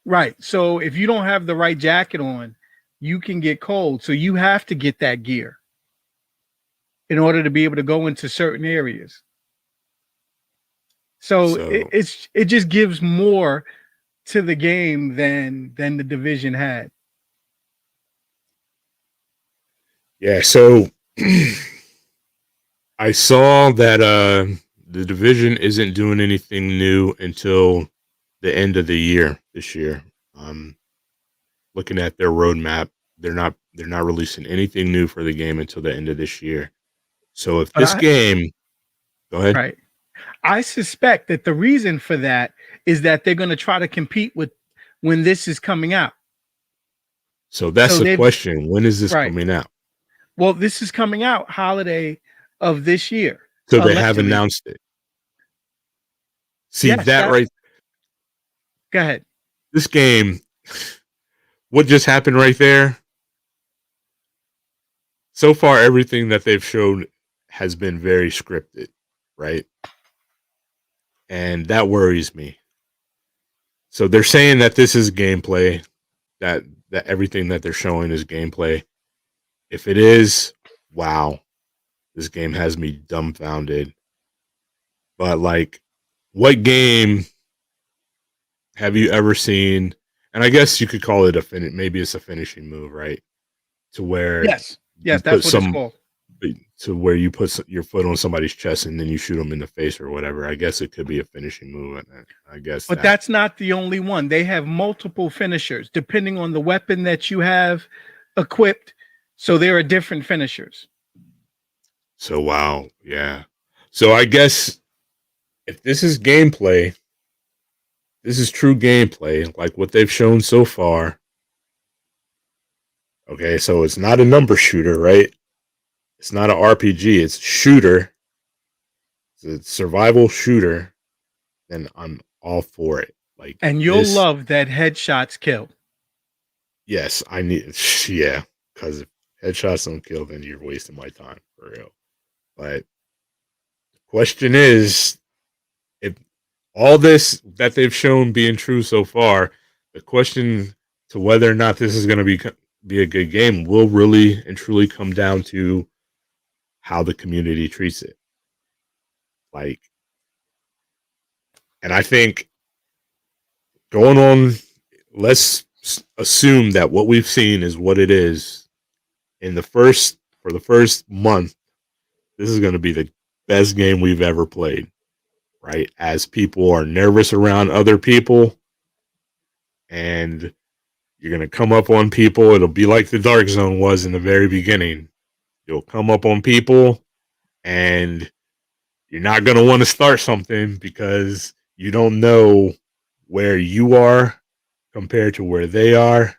right. So if you don't have the right jacket on, you can get cold. So you have to get that gear in order to be able to go into certain areas. So So it just gives more to the game than the division had. yeah, so I saw that the division isn't doing anything new until the end of the year this year. Um, Looking at their roadmap, they're not releasing anything new for the game until the end of this year. So if But this game, go ahead. right. I suspect that the reason for that is that they're going to try to compete with when this is coming out. So that's So the they've question. When is this right. coming out? Well, this is coming out holiday of this year, So they have allegedly. announced it. See Yes, that that. right? Go ahead. This game, what just happened right there? So far, everything that they've shown has been very scripted, right? And that worries me. So they're saying that this is gameplay, that everything that they're showing is gameplay. If it is, wow, this game has me dumbfounded. But like, what game have you ever seen? And I guess you could call it maybe it's a finishing move, right? To where Yes, you yes, put that's what it's called. you put your foot on somebody's chest and then you shoot them in the face or whatever. I guess it could be a finishing move. I guess But that. that's not the only one. They have multiple finishers depending on the weapon that you have equipped. So there are different finishers. So wow, yeah. So I guess if this is gameplay, this is true gameplay, like what they've shown so far. Okay, so it's not a number shooter, right? It's not an RPG. It's a shooter. It's a survival shooter. Then I'm all for it. Like And you'll this. love that headshots kill. Yes, I need. Yeah, because if headshots don't kill, then you're wasting my time for real. But the question is, if all this that they've shown being true so far, the question to whether or not this is going to be a good game will really and truly come down to how the community treats it. Like, and I think going on, let's assume that what we've seen is what it is. For the first month, this is going to be the best game we've ever played, right? As people are nervous around other people and you're going to come up on people. It'll be like the Dark Zone was in the very beginning. You'll come up on people and you're not going to want to start something because you don't know where you are compared to where they are.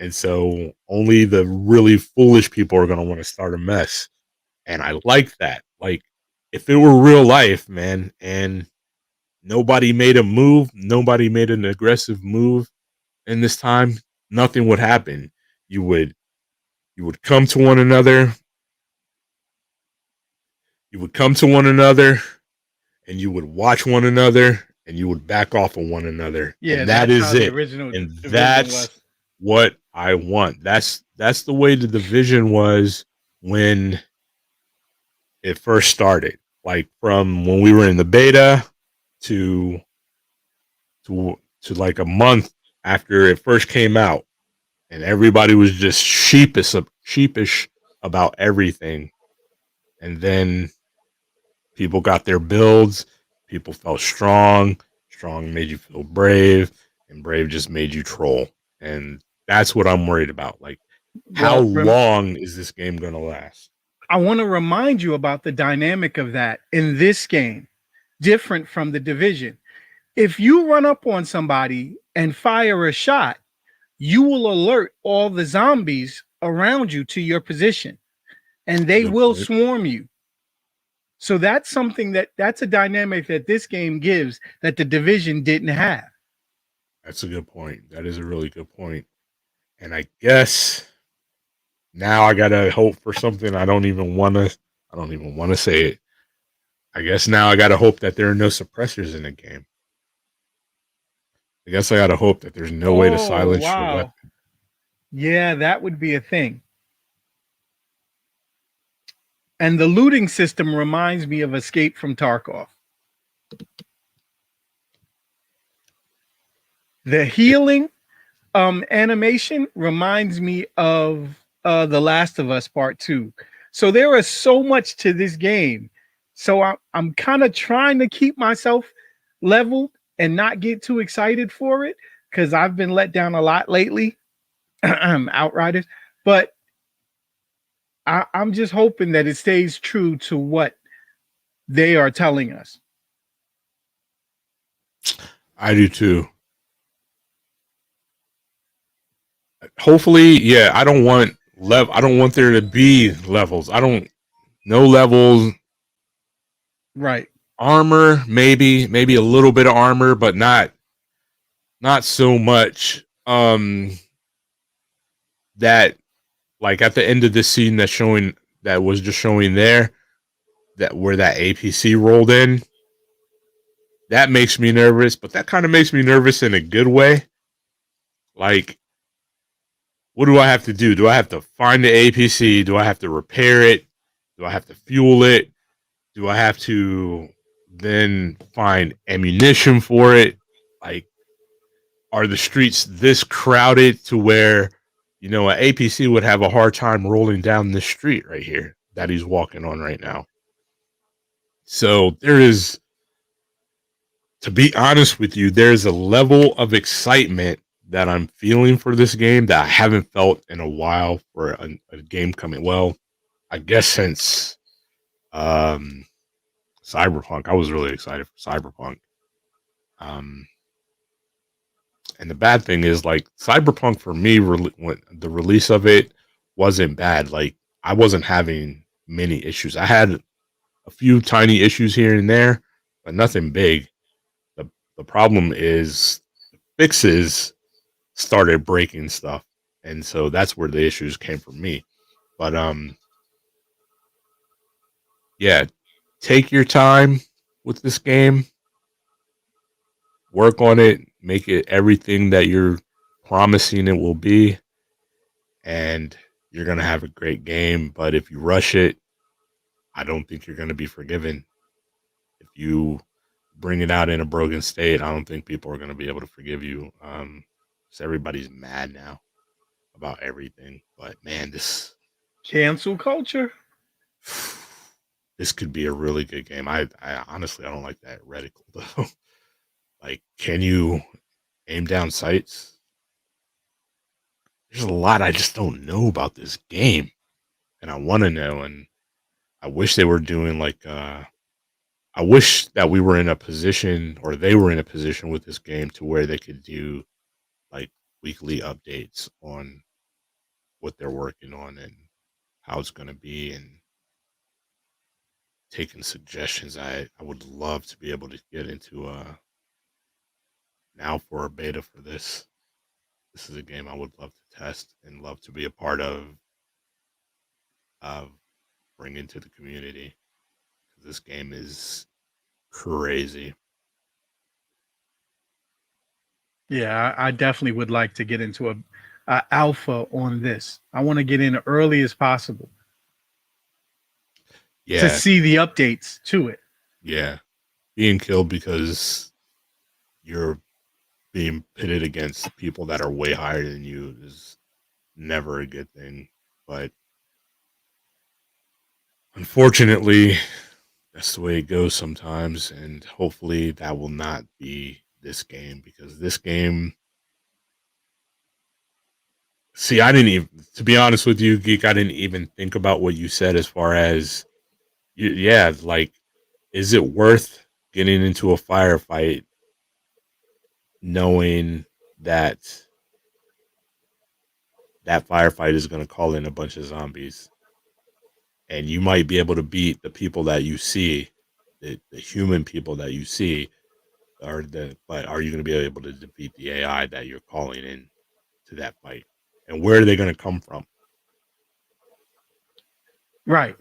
And so only the really foolish people are going to want to start a mess. And I like that. Like, if it were real life, man, and nobody made a move, nobody made an aggressive move in this time, nothing would happen. You would come to one another. You would come to one another and you would watch one another and you would back off of one another. Yeah, And that that's how is the it. original And division that's was. what I want. That's the way the division was when it first started. Like from when we were in the beta to to like a month after it first came out, and everybody was just sheepish about everything. And then people got their builds. People felt strong. Strong made you feel brave, and brave just made you troll. And that's what I'm worried about. Like, how Well, long is this game going to last? I want to remind you about the dynamic of that in this game, different from the division. if you run up on somebody and fire a shot, you will alert all the zombies around you to your position, and they Good will point. swarm you. So that's something that's a dynamic that this game gives that the Division didn't have. That's a good point. That is a really good point. And I guess now I gotta hope for something I don't even wanna say it. I guess now I gotta hope that there are no suppressors in the game. I guess I gotta hope that there's no way to Oh, silence your wow. weapon. Yeah, that would be a thing. And the looting system reminds me of Escape from Tarkov. The healing animation reminds me of The Last of Us Part 2. So there is so much to this game. So I'm kind of trying to keep myself leveled and not get too excited for it because I've been let down a lot lately. Outriders, but I'm just hoping that it stays true to what they are telling us. I do too. Hopefully, yeah, I don't want there to be levels. No levels. Right. Armor, maybe a little bit of armor, but not so much. That like at the end of this scene that was just showing there, that where that APC rolled in, that makes me nervous, but that kind of makes me nervous in a good way. Like, what do I have to do? Do I have to find the APC? Do I have to repair it? Do I have to fuel it? Do I have to then find ammunition for it? Like, are the streets this crowded to where, an APC would have a hard time rolling down this street right here that he's walking on right now? So to be honest with you, there's a level of excitement that I'm feeling for this game that I haven't felt in a while for a game coming. Well, I guess since Cyberpunk. I was really excited for Cyberpunk. And the bad thing is, like, Cyberpunk for me, when the release of it wasn't bad. Like, I wasn't having many issues. I had a few tiny issues here and there, but nothing big. The problem is fixes started breaking stuff, and so that's where the issues came from me. But yeah, take your time with this game. Work on it, make it everything that you're promising it will be, and you're going to have a great game. But if you rush it, I don't think you're going to be forgiven. If you bring it out in a broken state, I don't think people are going to be able to forgive you. So everybody's mad now about everything. But man, this Cancel culture. this could be a really good game. I honestly, I don't like that reticle though. Like, can you aim down sights? There's a lot I just don't know about this game, and I want to know. And I wish they were doing like I wish that we were in a position, or they were in a position with this game to where they could do like weekly updates on what they're working on and how it's going to be, and taking suggestions. I would love to be able to get into now for a beta for this. This is a game I would love to test and love to be a part of bringing to the community. This game is crazy. Yeah, I definitely would like to get into a alpha on this. I want to get in early as possible. Yeah. To see the updates to it. Yeah. Being killed because you're being pitted against people that are way higher than you is never a good thing. But unfortunately, that's the way it goes sometimes. And hopefully that will not be this game, because this game, see, I didn't even, to be honest with you, Geek, I didn't even think about what you said as far as, yeah, like, is it worth getting into a firefight knowing that that firefight is going to call in a bunch of zombies, and you might be able to beat the people that you see, the human people that you see, but are you going to be able to defeat the AI that you're calling in to that fight? And where are they going to come from? Right.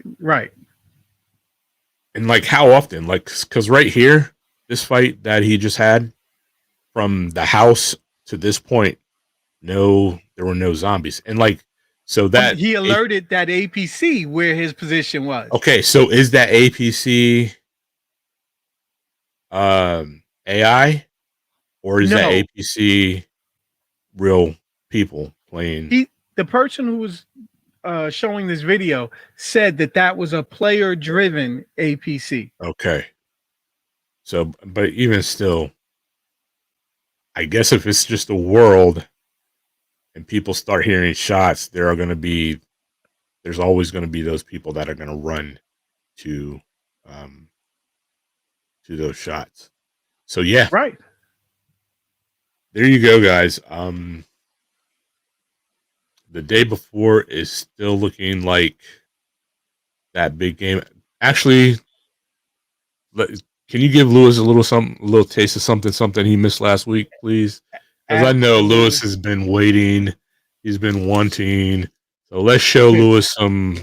And like how often? Like, because right here, this fight that he just had, from the house to this point, there were no zombies. And like, so that he alerted that APC where his position was. Okay, so is that APC AI, or is that APC real people playing? The person who was showing this video said that was a player-driven APC. Okay. So, but even still, I guess if it's just a world and people start hearing shots, there's always going to be those people that are going to run to those shots. So yeah. Right. There you go, guys. The day before is still looking like that big game. Actually, can you give Lewis a little taste of something he missed last week, please? Because I know Lewis has been waiting. He's been wanting. So let's show Lewis some,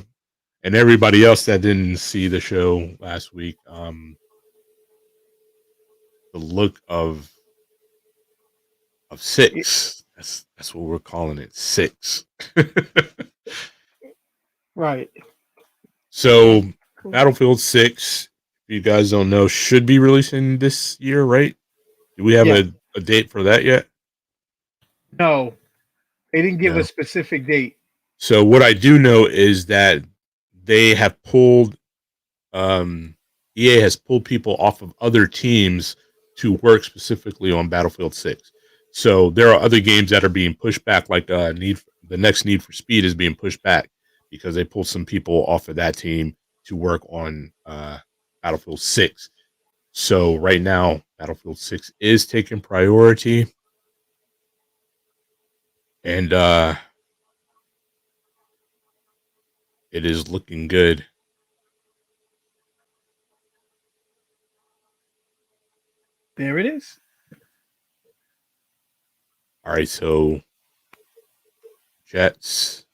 and everybody else that didn't see the show last week, the look of 6. That's what we're calling it, 6. Right. So Battlefield 6, if you guys don't know, should be releasing this year, right? Do we have a date for that yet? No, they didn't give a specific date. So what I do know is that they have pulled, EA has pulled people off of other teams to work specifically on Battlefield 6. So there are other games that are being pushed back, like the next Need for Speed is being pushed back because they pulled some people off of that team to work on Battlefield 6. So right now, Battlefield 6 is taking priority. And it is looking good. There it is. All right, so jets,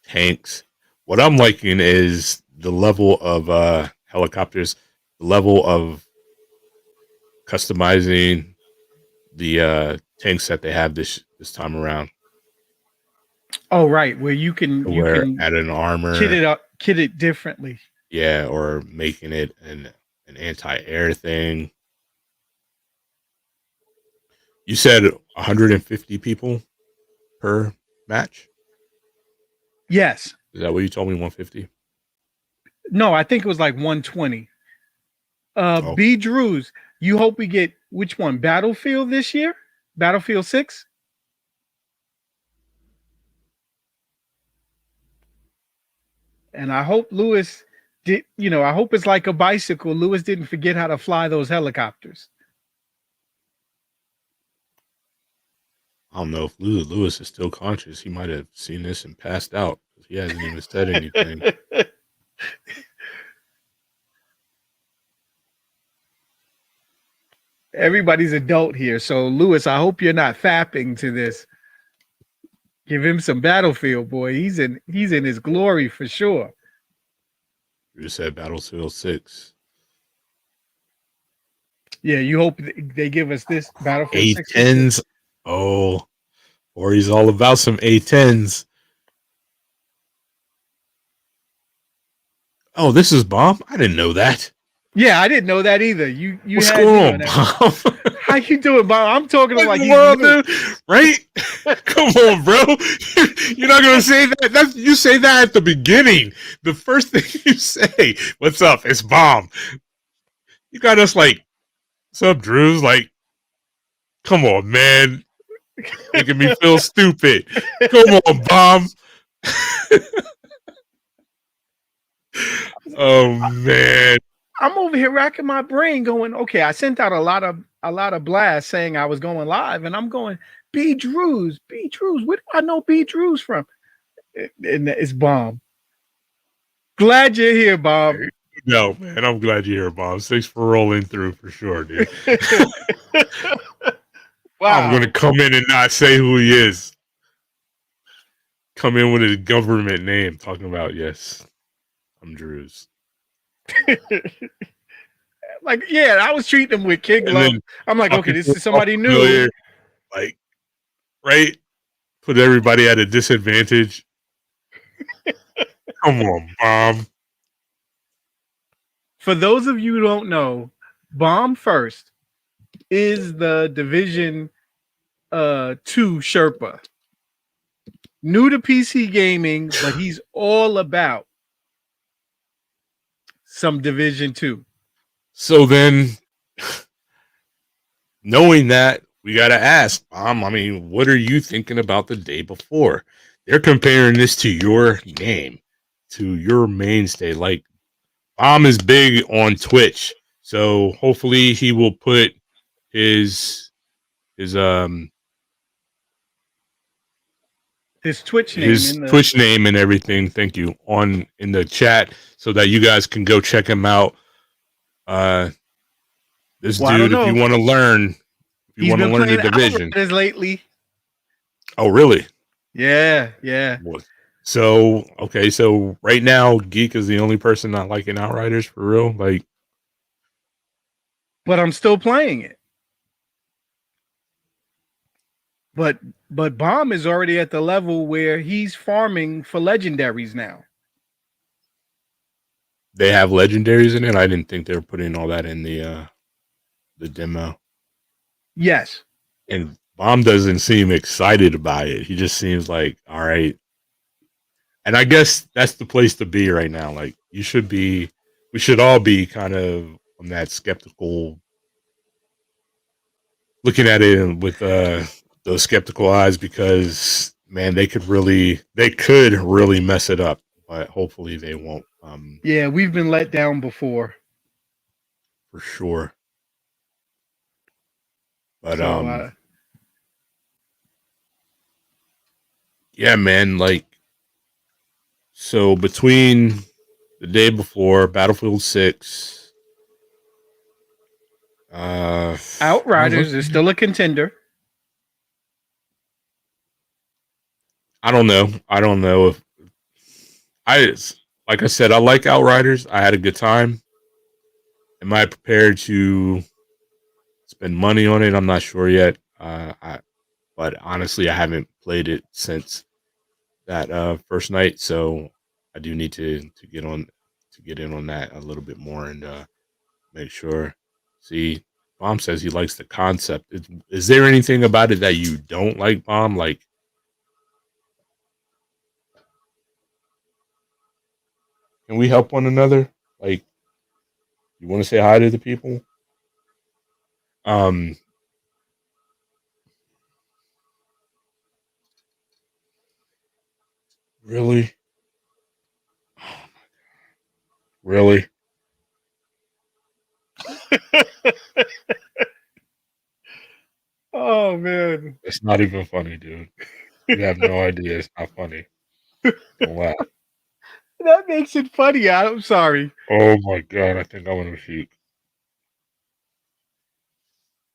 tanks. What I'm liking is the level of helicopters, the level of customizing the tanks that they have this time around. Oh, right, where you can add an armor, kit it differently. Yeah, or making it an anti-air thing. You said 150 people per match? Yes. Is that what you told me, 150? No, I think it was like 120. B. Drews, you hope we get which one? Battlefield this year? Battlefield 6? And I hope Lewis did, I hope it's like a bicycle. Lewis didn't forget how to fly those helicopters. I don't know if Lewis is still conscious. He might have seen this and passed out. He hasn't even said anything. Everybody's adult here. So, Lewis, I hope you're not fapping to this. Give him some Battlefield, boy. He's in his glory for sure. You just said Battlefield 6. Yeah, you hope they give us this Battlefield 6. A10s. Oh, or he's all about some A10s. Oh, this is Bomb? I didn't know that. Yeah, I didn't know that either. What's going on, Bomb? How you doing, Bob? I'm talking like dude, right? Come on, bro. You're not gonna say that. You say that at the beginning. The first thing you say, "What's up?" It's Bomb. You got us like, "What's up, Drews?" Like, come on, man. Making me feel stupid. Come on, Bomb. Oh man. I'm over here racking my brain, going, okay. I sent out a lot of blasts saying I was going live, and I'm going B Drews. Where do I know B Drews from? And it's Bomb. Glad you're here, Bob. No, man, I'm glad you're here, Bob. Thanks for rolling through for sure, dude. Wow. I'm gonna come in and not say who he is. Come in with a government name, talking about yes, I'm Drews. Like, yeah, I was treating him with kid love. I'm like, okay, this is somebody new. Like, right? Put everybody at a disadvantage. Come on, Bomb. For those of you who don't know, Bomb First is the Division 2 Sherpa. New to PC gaming, but he's all about some Division 2. So then, knowing that, we got to ask, Bomb, I mean, what are you thinking about the day before? They're comparing this to your game, to your mainstay. Like, Bomb is big on Twitch, so hopefully he will put his Twitch name and everything. Thank you in the chat so that you guys can go check him out. This dude, if you want to learn, if you want to learn the division, lately. Oh, really? Yeah. So okay, so right now, Geek is the only person not liking Outriders for real, like. But I'm still playing it. But Bomb is already at the level where he's farming for legendaries now. They have legendaries in it. I didn't think they were putting all that in the demo. Yes. And Bomb doesn't seem excited about it. He just seems like, all right. And I guess that's the place to be right now. Like, we should all be kind of on that skeptical, looking at it with those skeptical eyes, because man, they could really mess it up, but hopefully they won't. Yeah, we've been let down before, for sure. But yeah, man, like, so between the day before Battlefield 6, Outriders is still a contender. I don't know if like I said, I like Outriders. I had a good time. Am I prepared to spend money on it? I'm not sure yet. But honestly, I haven't played it since that first night, so I do need to get in on that a little bit more and make sure. See, Bomb says he likes the concept. Is there anything about it that you don't like, Bomb? Like, can we help one another? Like, you want to say hi to the people? Really? Really? Oh man, it's not even funny, dude. You have no idea. It's not funny. Don't laugh. That makes it funny. I'm sorry. Oh my god, I think I'm gonna shoot.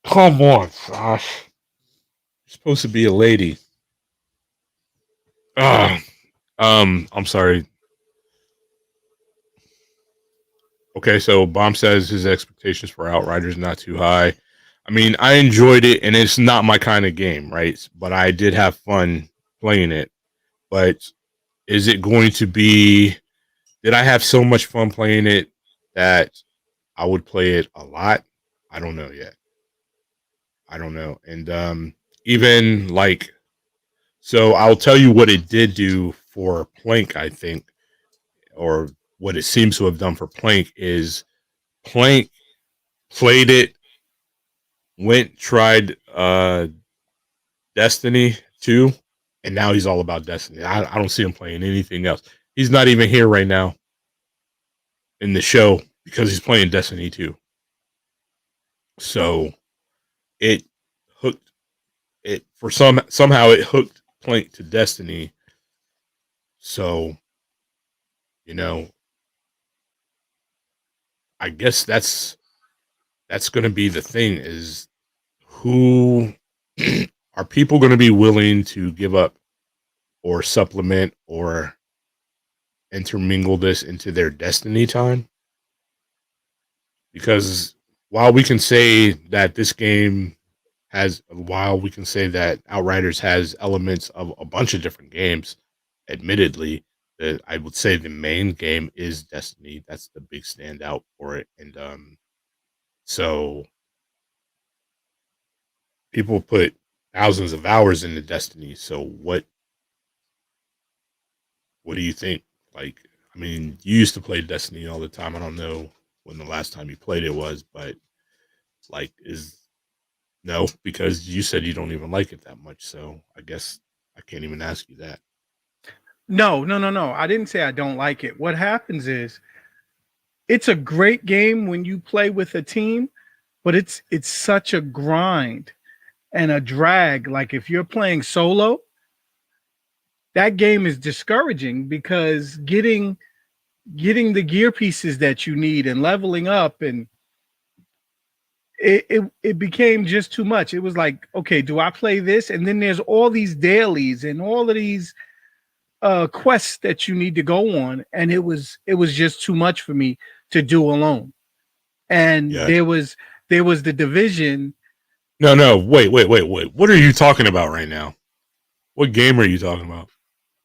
Come on, Josh. You're supposed to be a lady. I'm sorry. Okay, so Bomb says his expectations for Outriders not too high. I mean, I enjoyed it, and it's not my kind of game, right? But I did have fun playing it. But is it going to be? Did I have so much fun playing it that I would play it a lot? I don't know yet. I don't know. And even like, so I'll tell you what it did do for Plank, I think, or what it seems to have done for Plank is Plank played it, tried Destiny 2, and now he's all about Destiny. I don't see him playing anything else. He's not even here right now in the show because he's playing Destiny 2. So it hooked it for somehow it hooked Plank to Destiny. So, you know, I guess that's going to be the thing is who are people going to be willing to give up or supplement or intermingle this into their Destiny time? Because while we can say that this game while we can say that Outriders has elements of a bunch of different games, admittedly, that I would say the main game is Destiny. That's the big standout for it. And so people put thousands of hours into Destiny. So what do you think? Like, I mean, you used to play Destiny all the time. I don't know when the last time you played it was, but like, no, because you said you don't even like it that much. So I guess I can't even ask you that. No, no, no, no. I didn't say I don't like it. What happens is it's a great game when you play with a team, but it's such a grind and a drag. Like if you're playing solo, that game is discouraging because getting the gear pieces that you need and leveling up and it became just too much. It was like, okay, do I play this? And then there's all these dailies and all of these quests that you need to go on, and it was just too much for me to do alone. And Yeah. there was the division. No. Wait. What are you talking about right now? What game are you talking about?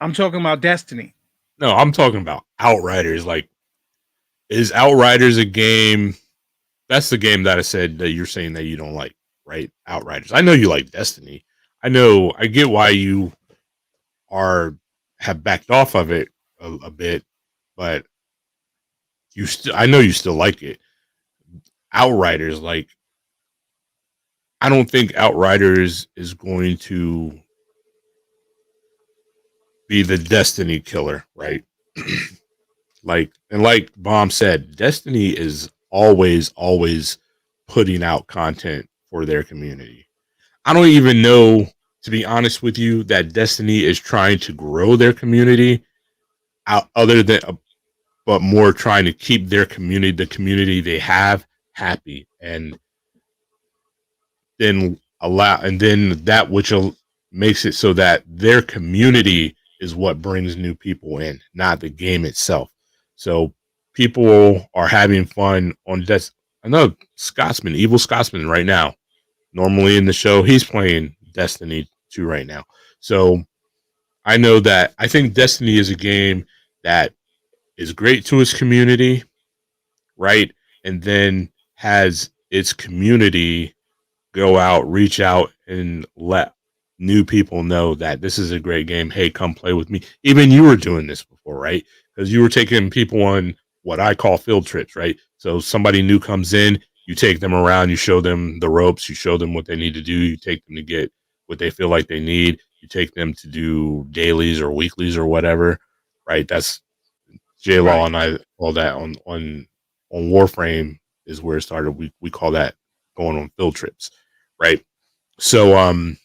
I'm talking about Destiny. No, I'm talking about Outriders. Like, is Outriders a game? That's the game that I said that you're saying that you don't like, right? Outriders. I know you like Destiny. I get why you have backed off of it a bit, but I know you still like it. Outriders, like, I don't think Outriders is going to be the Destiny killer, right? like Bomb said, Destiny is always putting out content for their community. I don't even know, to be honest with you, that Destiny is trying to grow their community out other than but more trying to keep their community, the community they have, happy, and then that which makes it so that their community is what brings new people in, not the game itself. So people are having fun on I know Evil Scotsman right now. Normally in the show, he's playing Destiny 2 right now. So I know that I think Destiny is a game that is great to its community, right? And then has its community go out, reach out, and let new people know that this is a great game. Hey, come play with me. Even you were doing this before, right? Because you were taking people on what I call field trips, right? So somebody new comes in, you take them around, you show them the ropes, you show them what they need to do, you take them to get what they feel like they need, you take them to do dailies or weeklies or whatever, right? That's J Law Right. and I all that on Warframe is where it started. We call that going on field trips, right? So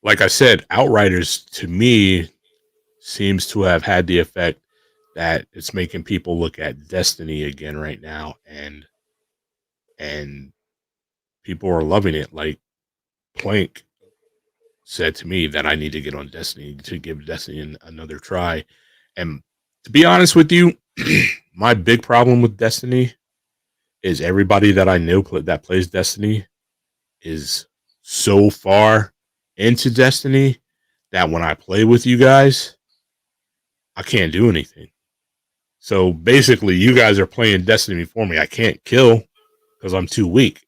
like I said, Outriders to me seems to have had the effect that it's making people look at Destiny again right now, and people are loving it. Like Plank said to me that I need to get on Destiny to give Destiny another try. And to be honest with you, my big problem with Destiny is everybody that I know that plays Destiny is so far into Destiny that when I play with you guys, I can't do anything. So basically, you guys are playing Destiny for me. I can't kill because I'm too weak,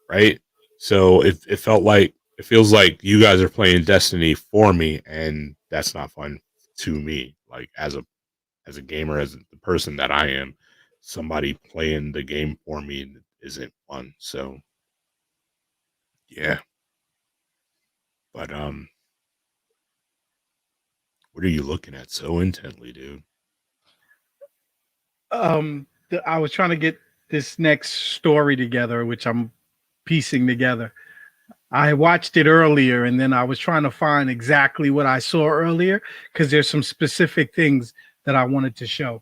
right? So it feels like you guys are playing Destiny for me, and that's not fun to me. Like as a gamer, as the person that I am, somebody playing the game for me isn't fun. So yeah, but what are you looking at so intently, dude? I was trying to get this next story together, which I'm piecing together. I watched it earlier and then I was trying to find exactly what I saw earlier because there's some specific things that I wanted to show.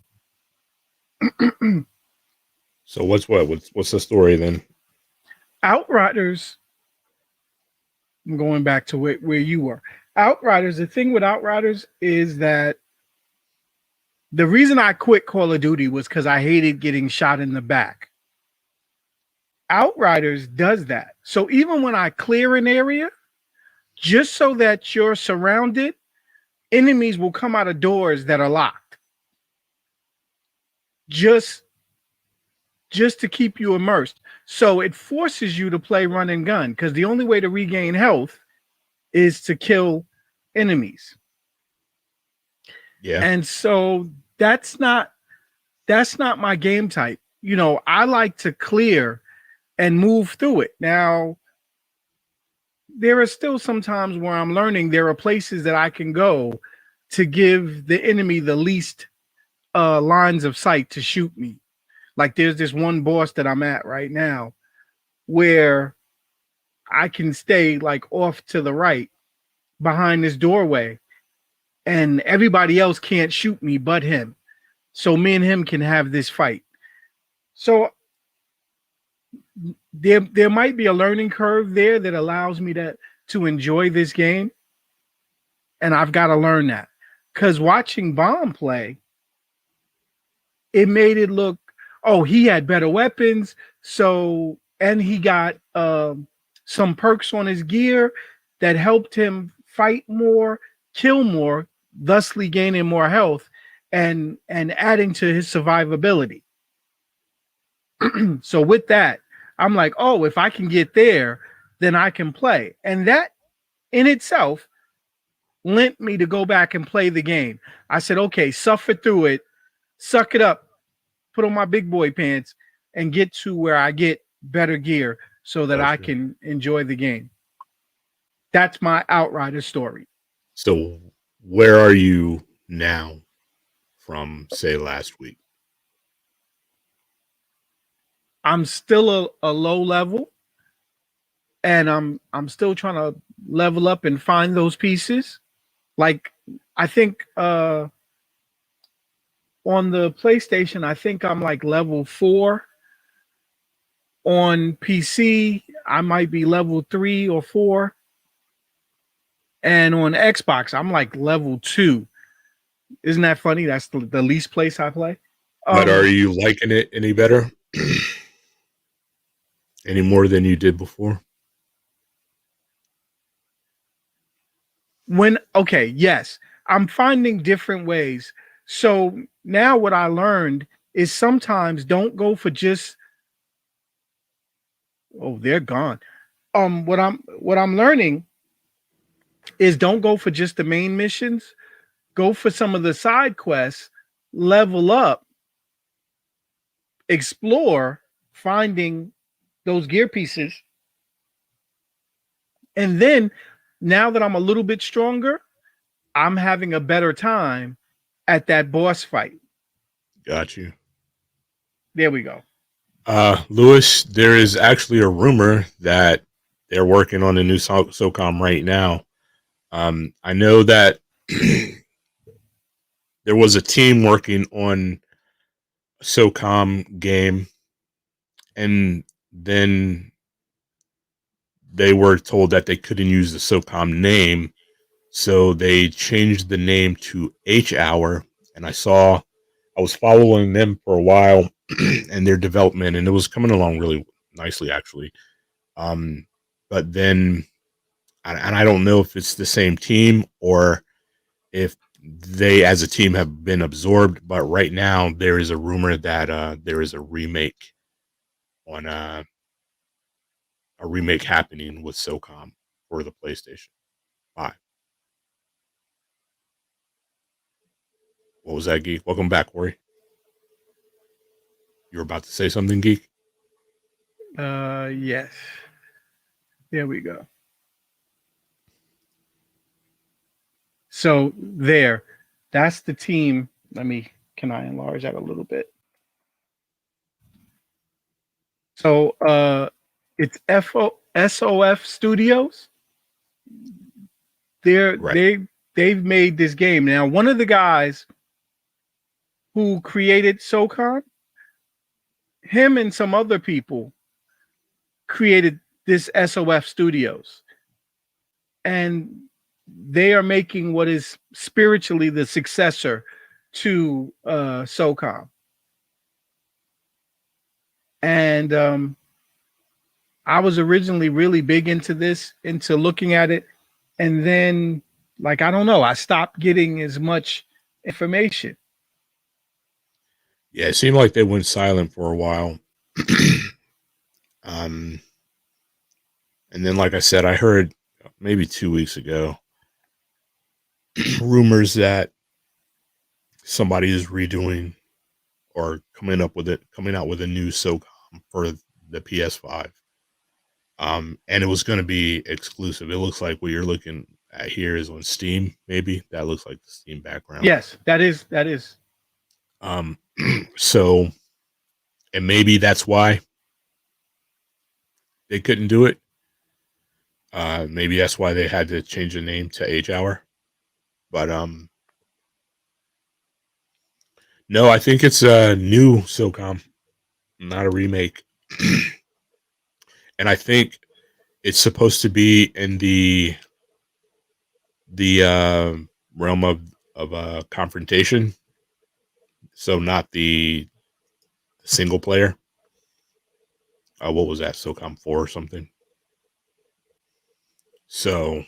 So what's the story then? Outriders, I'm going back to where you were. Outriders, the thing with Outriders is that the reason I quit Call of Duty was because I hated getting shot in the back. Outriders does that. So even when I clear an area, just so that you're surrounded, enemies will come out of doors that are locked. Just to keep you immersed. So it forces you to play run and gun because the only way to regain health is to kill enemies. Yeah. And so that's not my game type. You know, I like to clear and move through it. Now, there are still some times where I'm learning there are places that I can go to give the enemy the least lines of sight to shoot me. Like there's this one boss that I'm at right now where I can stay like off to the right behind this doorway and everybody else can't shoot me but him. So me and him can have this fight. So there might be a learning curve there that allows me to enjoy this game. And I've got to learn that. Because watching Bomb play, it made it look, oh, he had better weapons. So, and he got some perks on his gear that helped him fight more, kill more, thusly gaining more health and adding to his survivability. So with that, I'm like, oh, if I can get there, then I can play. And that in itself lent me to go back and play the game. I said, okay, suffer through it, suck it up, put on my big boy pants, and get to where I get better gear so that I can enjoy the game. That's my Outrider story. So where are you now from, say, last week? I'm still a low level, and I'm still trying to level up and find those pieces. Like I think on the PlayStation, I think I'm like level 4. On PC, I might be level 3 or 4. And on Xbox, I'm like level 2. Isn't that funny? That's the least place I play. But are you liking it any better? Any more than you did before? Yes. I'm finding different ways. So now what I learned is sometimes don't go for just, oh, they're gone. What I'm learning is don't go for just the main missions. Go for some of the side quests, level up, explore, finding those gear pieces. And then now that I'm a little bit stronger, I'm having a better time at that boss fight. Got you. There we go. Lewis, there is actually a rumor that they're working on a new SOCOM right now. I know that there was a team working on a SOCOM game, and then they were told that they couldn't use the SOCOM name, so they changed the name to H Hour. And I was following them for a while and their development, and it was coming along really nicely, actually. But then, and I don't know if it's the same team or if they as a team have been absorbed, but right now there is a rumor that there is a remake on a remake happening with SOCOM for the PlayStation 5. What was that, Geek? Welcome back, Corey. You were about to say something, Geek? Yes. There we go. So that's the team. Can I enlarge that a little bit? So it's SOF Studios. They're Right. they've made this game. Now, one of the guys who created SOCOM, him and some other people created this SOF Studios. And they are making what is spiritually the successor to SOCOM. And I was originally really big into this, into looking at it. And then, like, I don't know, I stopped getting as much information. Yeah, it seemed like they went silent for a while. And then, like I said, I heard maybe 2 weeks ago rumors that somebody is redoing or coming out with a new SOCOM for the PS5. And it was going to be exclusive. It looks like what you're looking at here is on Steam. Maybe that looks like the Steam background. Yes, that is. So, and maybe that's why they couldn't do it. Maybe that's why they had to change the name to H Hour. But no, I think it's a new SOCOM, not a remake. And I think it's supposed to be in the realm of confrontation, so not the single player. What was that? SOCOM 4 or something. So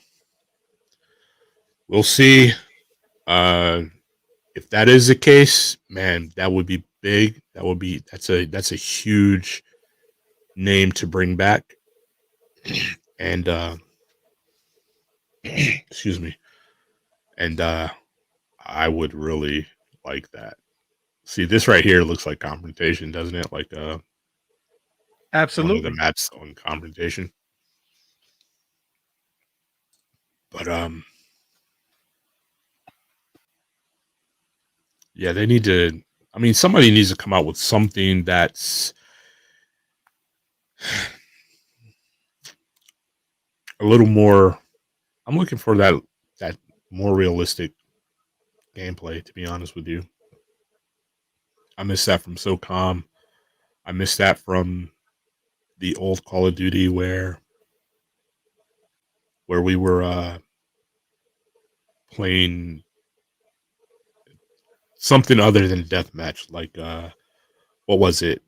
we'll see. If that is the case, man, that would be big. That's a huge name to bring back. And excuse me. And I would really like that. See, this right here looks like confrontation, doesn't it? Like one of the Absolutely. maps on confrontation. But yeah, they need to. I mean, somebody needs to come out with something that's a little more. I'm looking for that more realistic gameplay. To be honest with you, I miss that from SOCOM. I miss that from the old Call of Duty where we were playing something other than deathmatch. Like what was it?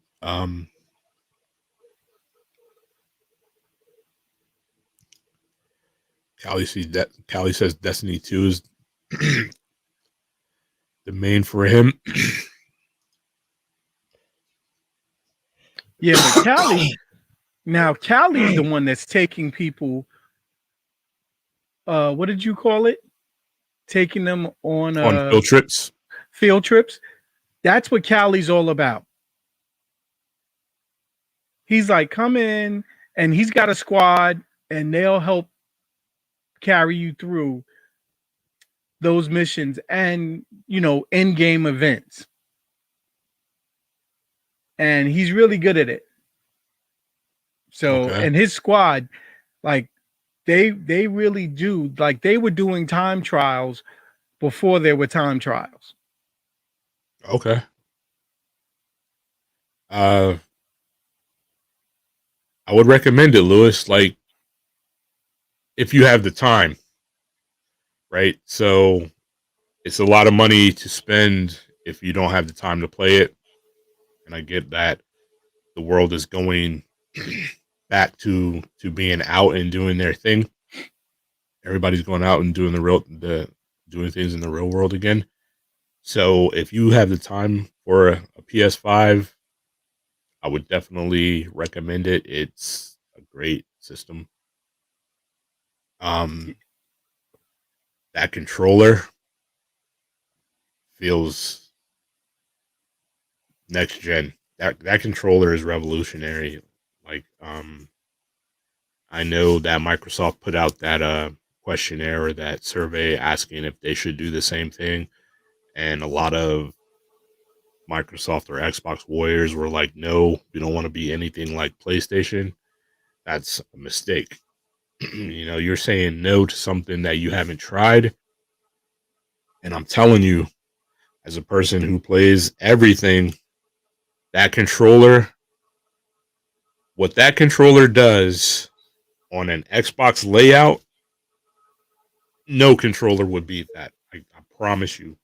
Callie says Destiny 2 is the main for him. Yeah, but Callie's the one that's taking people. What did you call it? Taking them on On field trips. Field trips. That's what Callie's all about. He's like, come in, and he's got a squad, and they'll help carry you through those missions and, end game events. And he's really good at it. So, Okay. and his squad, like, they really do, like, they were doing time trials before there were time trials. Okay. I would recommend it, Lewis. Like, if you have the time, right? So it's a lot of money to spend if you don't have the time to play it. And I get that the world is going back to being out and doing their thing. Everybody's going out and doing doing things in the real world again. So if you have the time for a PS5, I would definitely recommend it. It's a great system. That controller feels next gen. That controller is revolutionary. Like I know that Microsoft put out that questionnaire or that survey asking if they should do the same thing, and a lot of Microsoft or Xbox warriors were like, no, we don't want to be anything like PlayStation, that's a mistake. You're saying no to something that you haven't tried. And I'm telling you, as a person who plays everything, that controller, what that controller does on an Xbox layout, no controller would beat that. I promise you.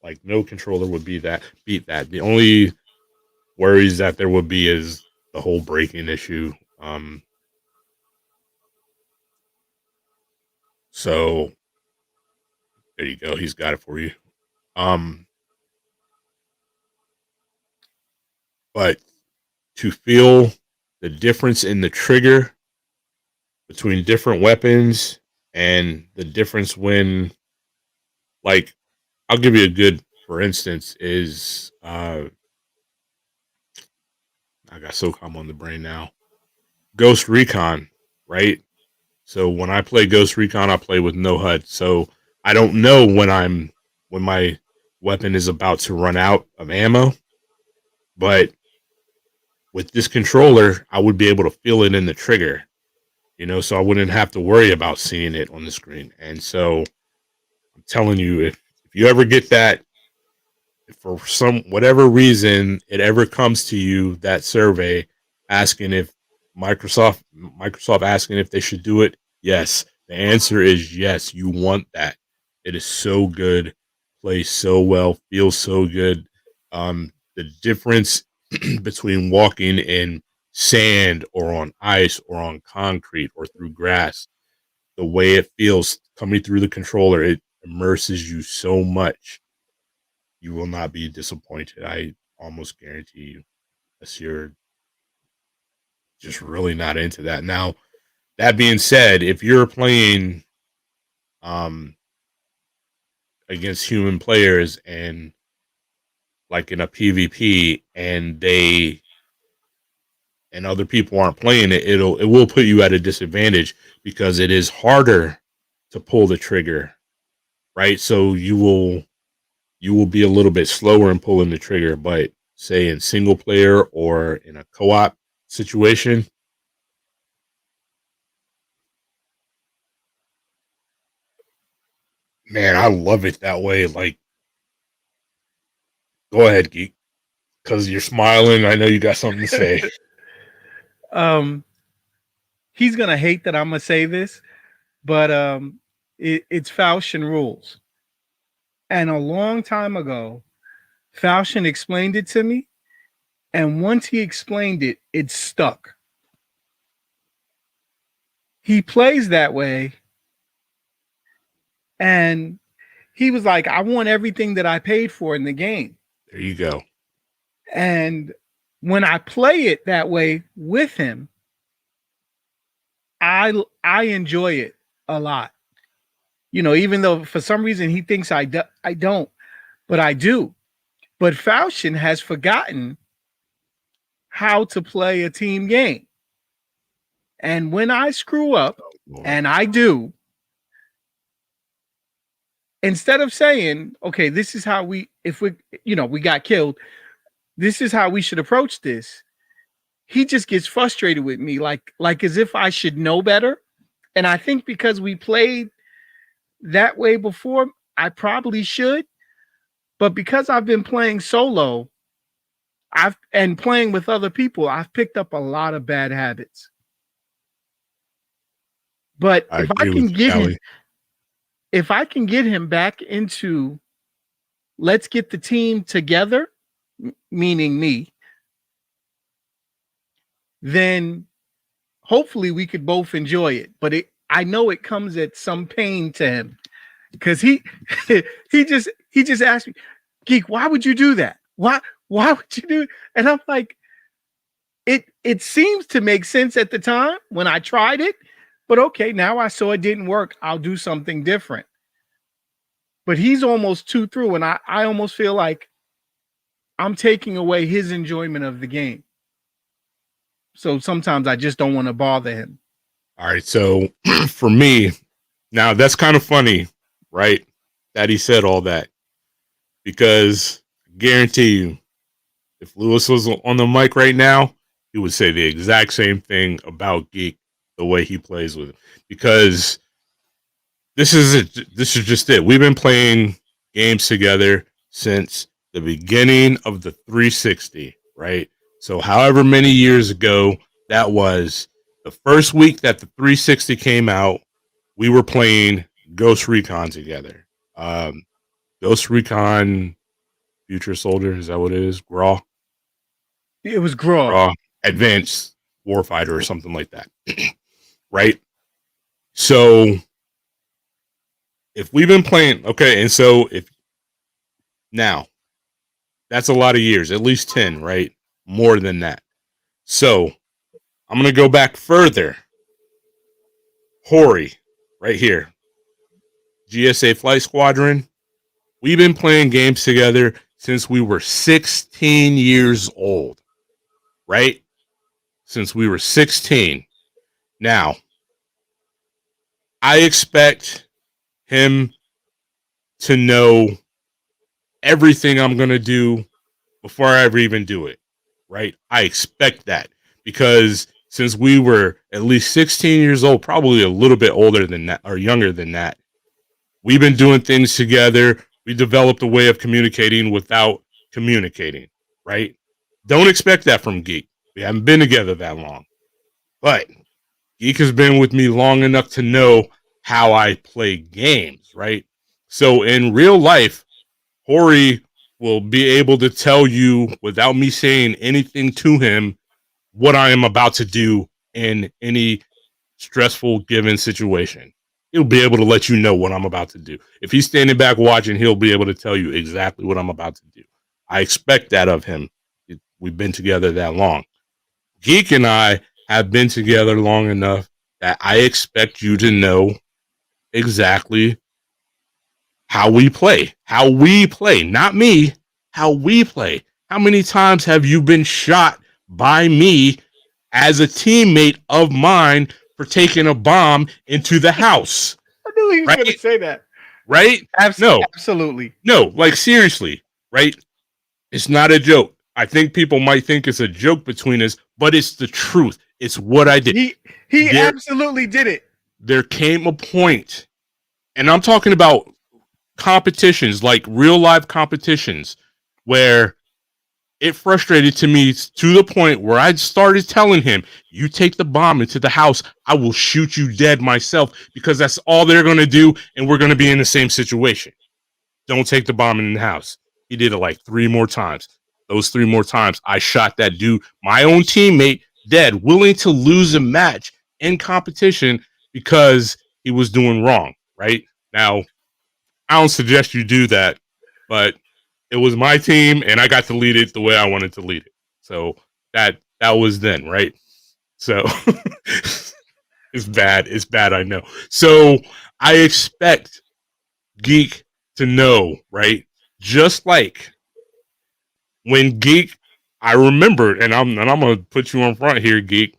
Like, no controller would beat that. The only worries that there would be is the whole breaking issue. So there you go. He's got it for you. But to feel the difference in the trigger between different weapons and the difference when, like, I'll give you a good, for instance, is I got SOCOM on the brain now. Ghost Recon, right? So when I play Ghost Recon, I play with no HUD. So I don't know when my weapon is about to run out of ammo. But with this controller, I would be able to feel it in the trigger, so I wouldn't have to worry about seeing it on the screen. And so I'm telling you, if you ever get that, if for some whatever reason it ever comes to you, that survey asking if Microsoft asking if they should do it, yes. The answer is yes. You want that. It is so good, plays so well, feels so good. The difference between walking in sand or on ice or on concrete or through grass, the way it feels coming through the controller, it immerses you so much. You will not be disappointed. I almost guarantee you, unless you're just really not into that. Now, that being said, if you're playing against human players and like in a PvP and other people aren't playing it, it will put you at a disadvantage because it is harder to pull the trigger, right? So you will be a little bit slower in pulling the trigger, but say in single player or in a co-op situation, man, I love it that way. Like, go ahead, Geek, because you're smiling. I know you got something to say. He's gonna hate that I'm gonna say this, but it's Falchion rules. And a long time ago, Falchion explained it to me, and once he explained it, it stuck. He plays that way, and he was like, I want everything that I paid for in the game. There you go. And when I play it that way with him, I enjoy it a lot. Even though for some reason he thinks I don't, but I do. But Falchion has forgotten how to play a team game. And when I screw up, and I do, instead of saying, okay, this is how we got killed, this is how we should approach this, he just gets frustrated with me, like as if I should know better. And I think because we played that way before, I probably should. But because I've been playing solo, and playing with other people, I've picked up a lot of bad habits. But if I can get him back into, let's get the team together, meaning me, then hopefully we could both enjoy it. But I know it comes at some pain to him, because he just asked me, Geek, why would you do that? Why would you do it? And I'm like, it seems to make sense at the time when I tried it, but okay, now I saw it didn't work. I'll do something different. But he's almost 2 through, and I almost feel like I'm taking away his enjoyment of the game. So sometimes I just don't want to bother him. All right. So for me, now that's kind of funny, right? That he said all that, because I guarantee you, If Lewis was on the mic right now, he would say the exact same thing about Geek, the way he plays with it. Because this is it. This is just it. We've been playing games together since the beginning of the 360, right? So however many years ago that was, the first week that the 360 came out, we were playing Ghost Recon together. Ghost Recon Future Soldier, is that what it is? GRAW? It was GRAW. GRAW Advanced Warfighter or something like that. Right? So if we've been playing, okay, and so if now that's a lot of years, at least 10, right? More than that. So I'm going to go back further. Hori, right here. GSA Flight Squadron. We've been playing games together since we were 16 years old, right? Since we were 16. Now, I expect him to know everything I'm going to do before I ever even do it, right? I expect that because since we were at least 16 years old, probably a little bit older than that or younger than that, we've been doing things together. We developed a way of communicating without communicating, right? Don't expect that from Geek. We haven't been together that long. But Geek has been with me long enough to know how I play games, right? So in real life, Hori will be able to tell you without me saying anything to him what I am about to do in any stressful given situation. He'll be able to let you know what I'm about to do. If he's standing back watching, he'll be able to tell you exactly what I'm about to do. I expect that of him. We've been together that long. Geek and I have been together long enough that I expect you to know exactly how we play. How we play. Not me. How we play. How many times have you been shot by me as a teammate of mine for taking a bomb into the house? I knew he was going to say that. Right? No. Absolutely. No, like seriously, right? It's not a joke. I think people might think it's a joke between us, but it's the truth. It's what I did. He absolutely did it. There came a point, and I'm talking about competitions, like real life competitions, where it frustrated to me to the point where I started telling him, you take the bomb into the house, I will shoot you dead myself, because that's all they're going to do, and we're going to be in the same situation. Don't take the bomb in the house. He did it like 3 more times. Those 3 more times, I shot that dude, my own teammate, dead, willing to lose a match in competition because he was doing wrong, right? Now, I don't suggest you do that, but it was my team, and I got to lead it the way I wanted to lead it. So that was then, right? So it's bad. It's bad, I know. So I expect Geek to know, right? Just like when Geek, I remember, and I'm gonna put you on front here, Geek.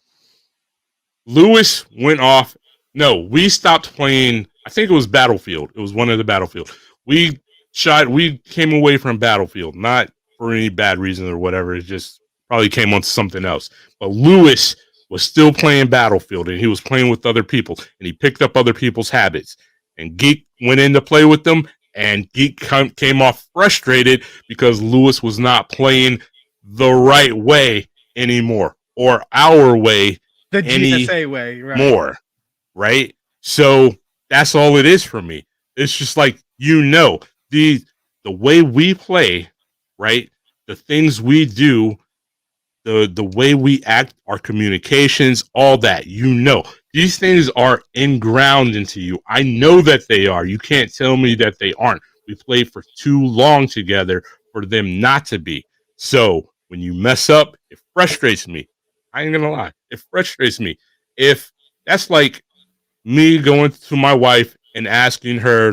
Lewis went off. No, we stopped playing. I think it was Battlefield. It was one of the Battlefield. We came away from Battlefield, not for any bad reason or whatever. It just probably came on to something else. But Lewis was still playing Battlefield, and he was playing with other people, and he picked up other people's habits. And Geek went in to play with them, and Geek came off frustrated because Lewis was not playing the right way anymore, or our way, the GSA way, right? More, right? So that's all it is for me. It's just like, the way we play, right? The things we do, the way we act, our communications, all that, these things are inground into you. I know that they are. You can't tell me that they aren't. We played for too long together for them not to be. So when you mess up, it frustrates me. I ain't gonna lie. It frustrates me. If that's like me going to my wife and asking her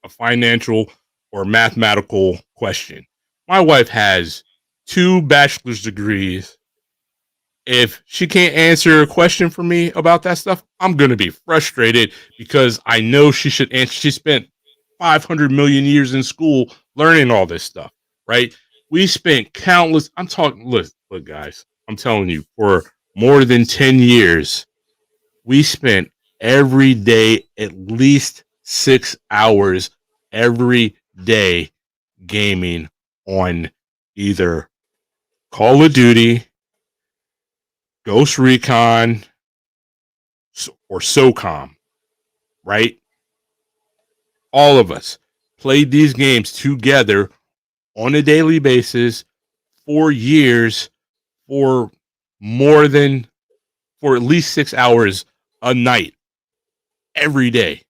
a financial or mathematical question. My wife has 2 bachelor's degrees. If she can't answer a question for me about that stuff, I'm going to be frustrated because I know she should answer. She spent 500 million years in school learning all this stuff, right? We spent countless. I'm talking. Look, guys. I'm telling you, for more than 10 years, we spent every day at least 6 hours every day gaming on either Call of Duty, Ghost Recon, or SOCOM, right? All of us played these games together on a daily basis for years, for more than for at least 6 hours a night every day.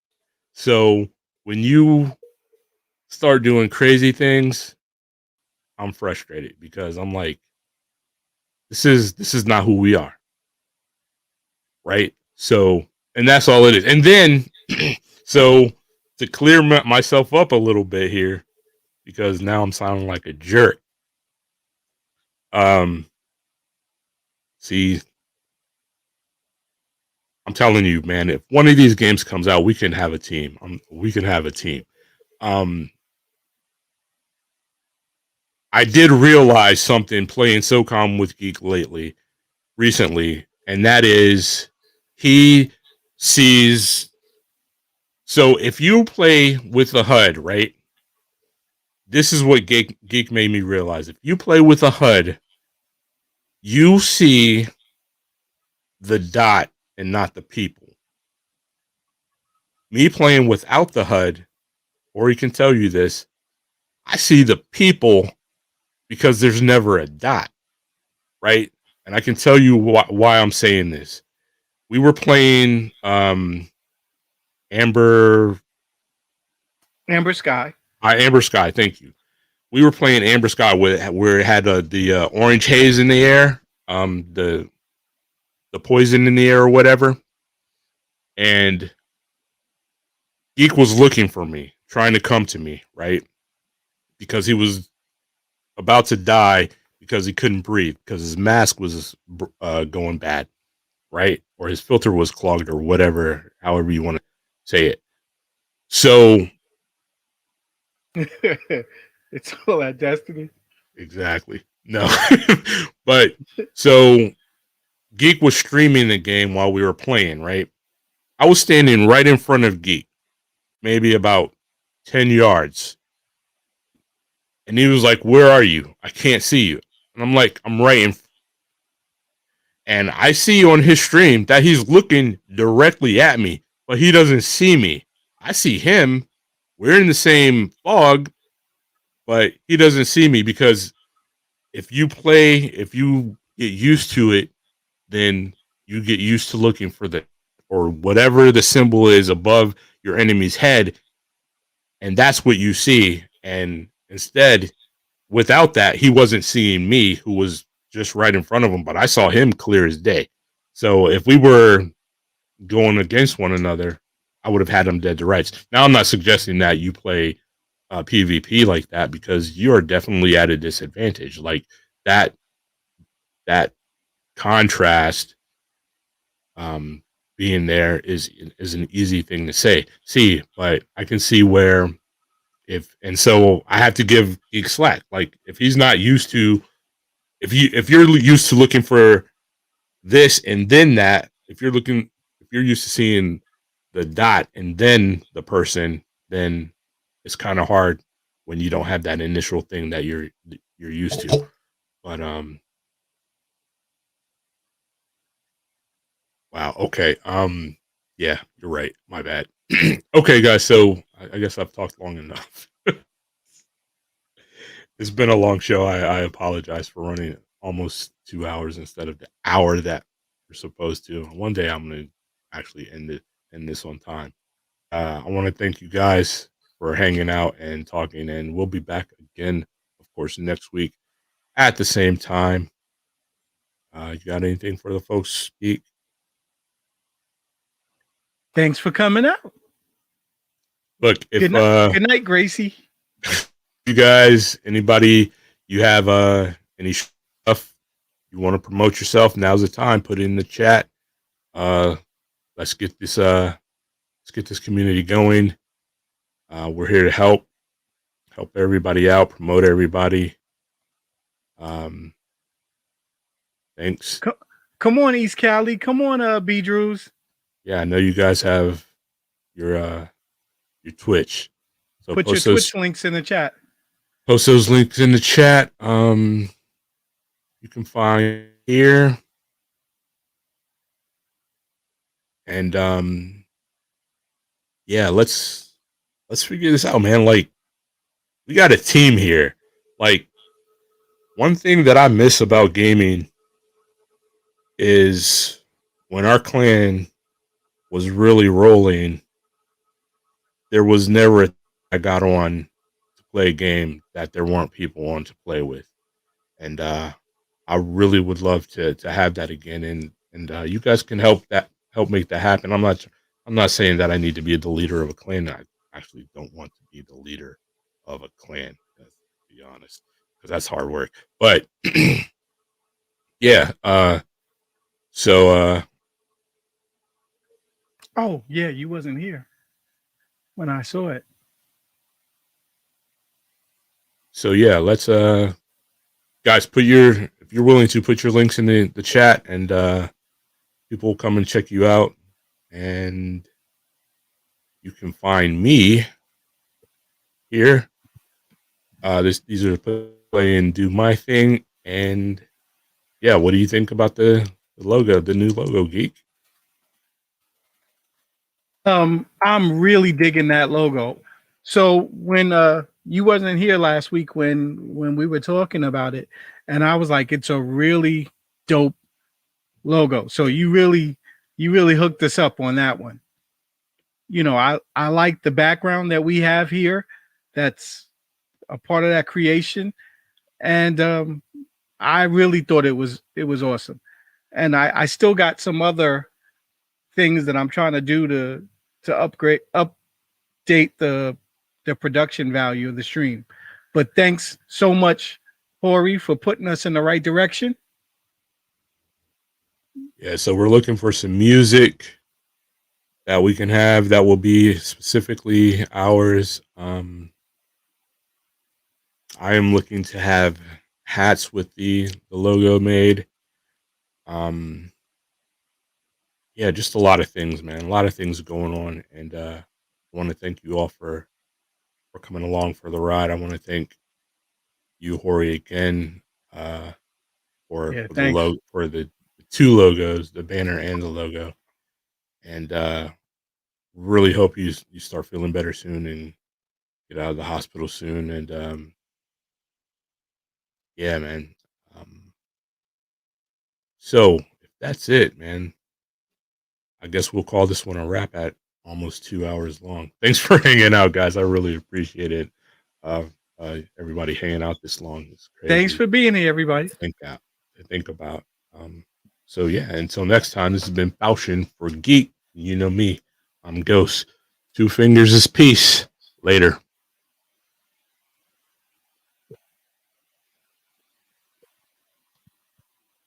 So when you start doing crazy things, I'm frustrated because I'm like, this is not who we are, right? So, and that's all it is. And then, so to clear myself up a little bit here, because now I'm sounding like a jerk. See, I'm telling you, man, if one of these games comes out, we can have a team. We can have a team. I did realize something playing SOCOM with Geek recently, and that is he sees. So if you play with the HUD, right? This is what Geek made me realize. If you play with a HUD, you see the dot and not the people. Me playing without the HUD, or he can tell you this, I see the people because there's never a dot, right? And I can tell you why I'm saying this. We were playing Amber Sky. Amber Sky, thank you. We were playing Amber Sky where it had the orange haze in the air, the poison in the air or whatever. And Geek was looking for me, trying to come to me, right? Because he was about to die because he couldn't breathe because his mask was going bad, right? Or his filter was clogged or whatever, however you want to say it. So it's all that destiny. Exactly. No. But so Geek was streaming the game while we were playing, right? I was standing right in front of Geek, maybe about 10 yards. And he was like, "Where are you? I can't see you." And I'm like, "I'm right in." And I see on his stream that he's looking directly at me, but he doesn't see me. I see him. We're in the same fog, but he doesn't see me because if you get used to it, then you get used to looking for or whatever the symbol is above your enemy's head, and that's what you see. And instead, without that, he wasn't seeing me, who was just right in front of him, but I saw him clear as day. So if we were going against one another, I would have had him dead to rights. Now, I'm not suggesting that you play PvP like that, because you're definitely at a disadvantage. Like that contrast being there is an easy thing to see, but I can see where so I have to give Geek slack. Like if he's not used to, if you're used to looking for this and then that, if you're used to seeing the dot and then the person, then it's kind of hard when you don't have that initial thing that you're used to. But wow, okay. Yeah, you're right. My bad. Okay, guys, so I guess I've talked long enough. It's been a long show. I apologize for running almost 2 hours instead of the hour that we're supposed to. One day I'm gonna actually end this on time. I want to thank you guys for hanging out and talking, and we'll be back again, of course, next week at the same time. You got anything for the folks speak? Thanks for coming out. Look, if good night, Gracie. You guys, anybody, you have any stuff you want to promote yourself, now's the time. Put it in the chat. Let's get this community going. We're here to help everybody out, promote everybody. Um, thanks. Come on, East Cali. Come on, B Drews. Yeah, I know you guys have your Twitch. So Put your Twitch links in the chat. Post those links in the chat. You can find here. And yeah, let's figure this out, man. Like, we got a team here. Like, one thing that I miss about gaming is when our clan was really rolling, there was never a I got on to play a game that there weren't people on to play with. And I really would love to have that again. And you guys can help make that happen. I'm not saying that I need to be the leader of a clan. I actually don't want to be the leader of a clan, to be honest, because that's hard work. But yeah, so oh yeah, you wasn't here when I saw it. So yeah, let's guys, if you're willing to, put your links in the chat, and people will come and check you out. And you can find me here. These are play and do my thing. And yeah, what do you think about the logo, the new logo, Geek? I'm really digging that logo. So when you wasn't here last week when we were talking about it, and I was like, it's a really dope logo. So you really hooked us up on that one. You know, I like the background that we have here. That's a part of that creation, and I really thought it was awesome. And I still got some other things that I'm trying to do to update the production value of the stream. But thanks so much, Hori, for putting us in the right direction. Yeah, so we're looking for some music that we can have that will be specifically ours. I am looking to have hats with the logo made. Yeah, just a lot of things, man. A lot of things going on, and I want to thank you all for coming along for the ride. I want to thank you, Hori, again, for the logo, for the two logos, the banner and the logo, and really hope you start feeling better soon and get out of the hospital soon. And yeah, man. So if that's it, man, I guess we'll call this one a wrap at almost 2 hours long. Thanks for hanging out, guys. I really appreciate it. Everybody hanging out this long. It's crazy. Thanks for being here, everybody. To think about. So yeah, until next time, this has been Baushin for Geek. You know me. I'm Ghost. 2 fingers is peace. Later.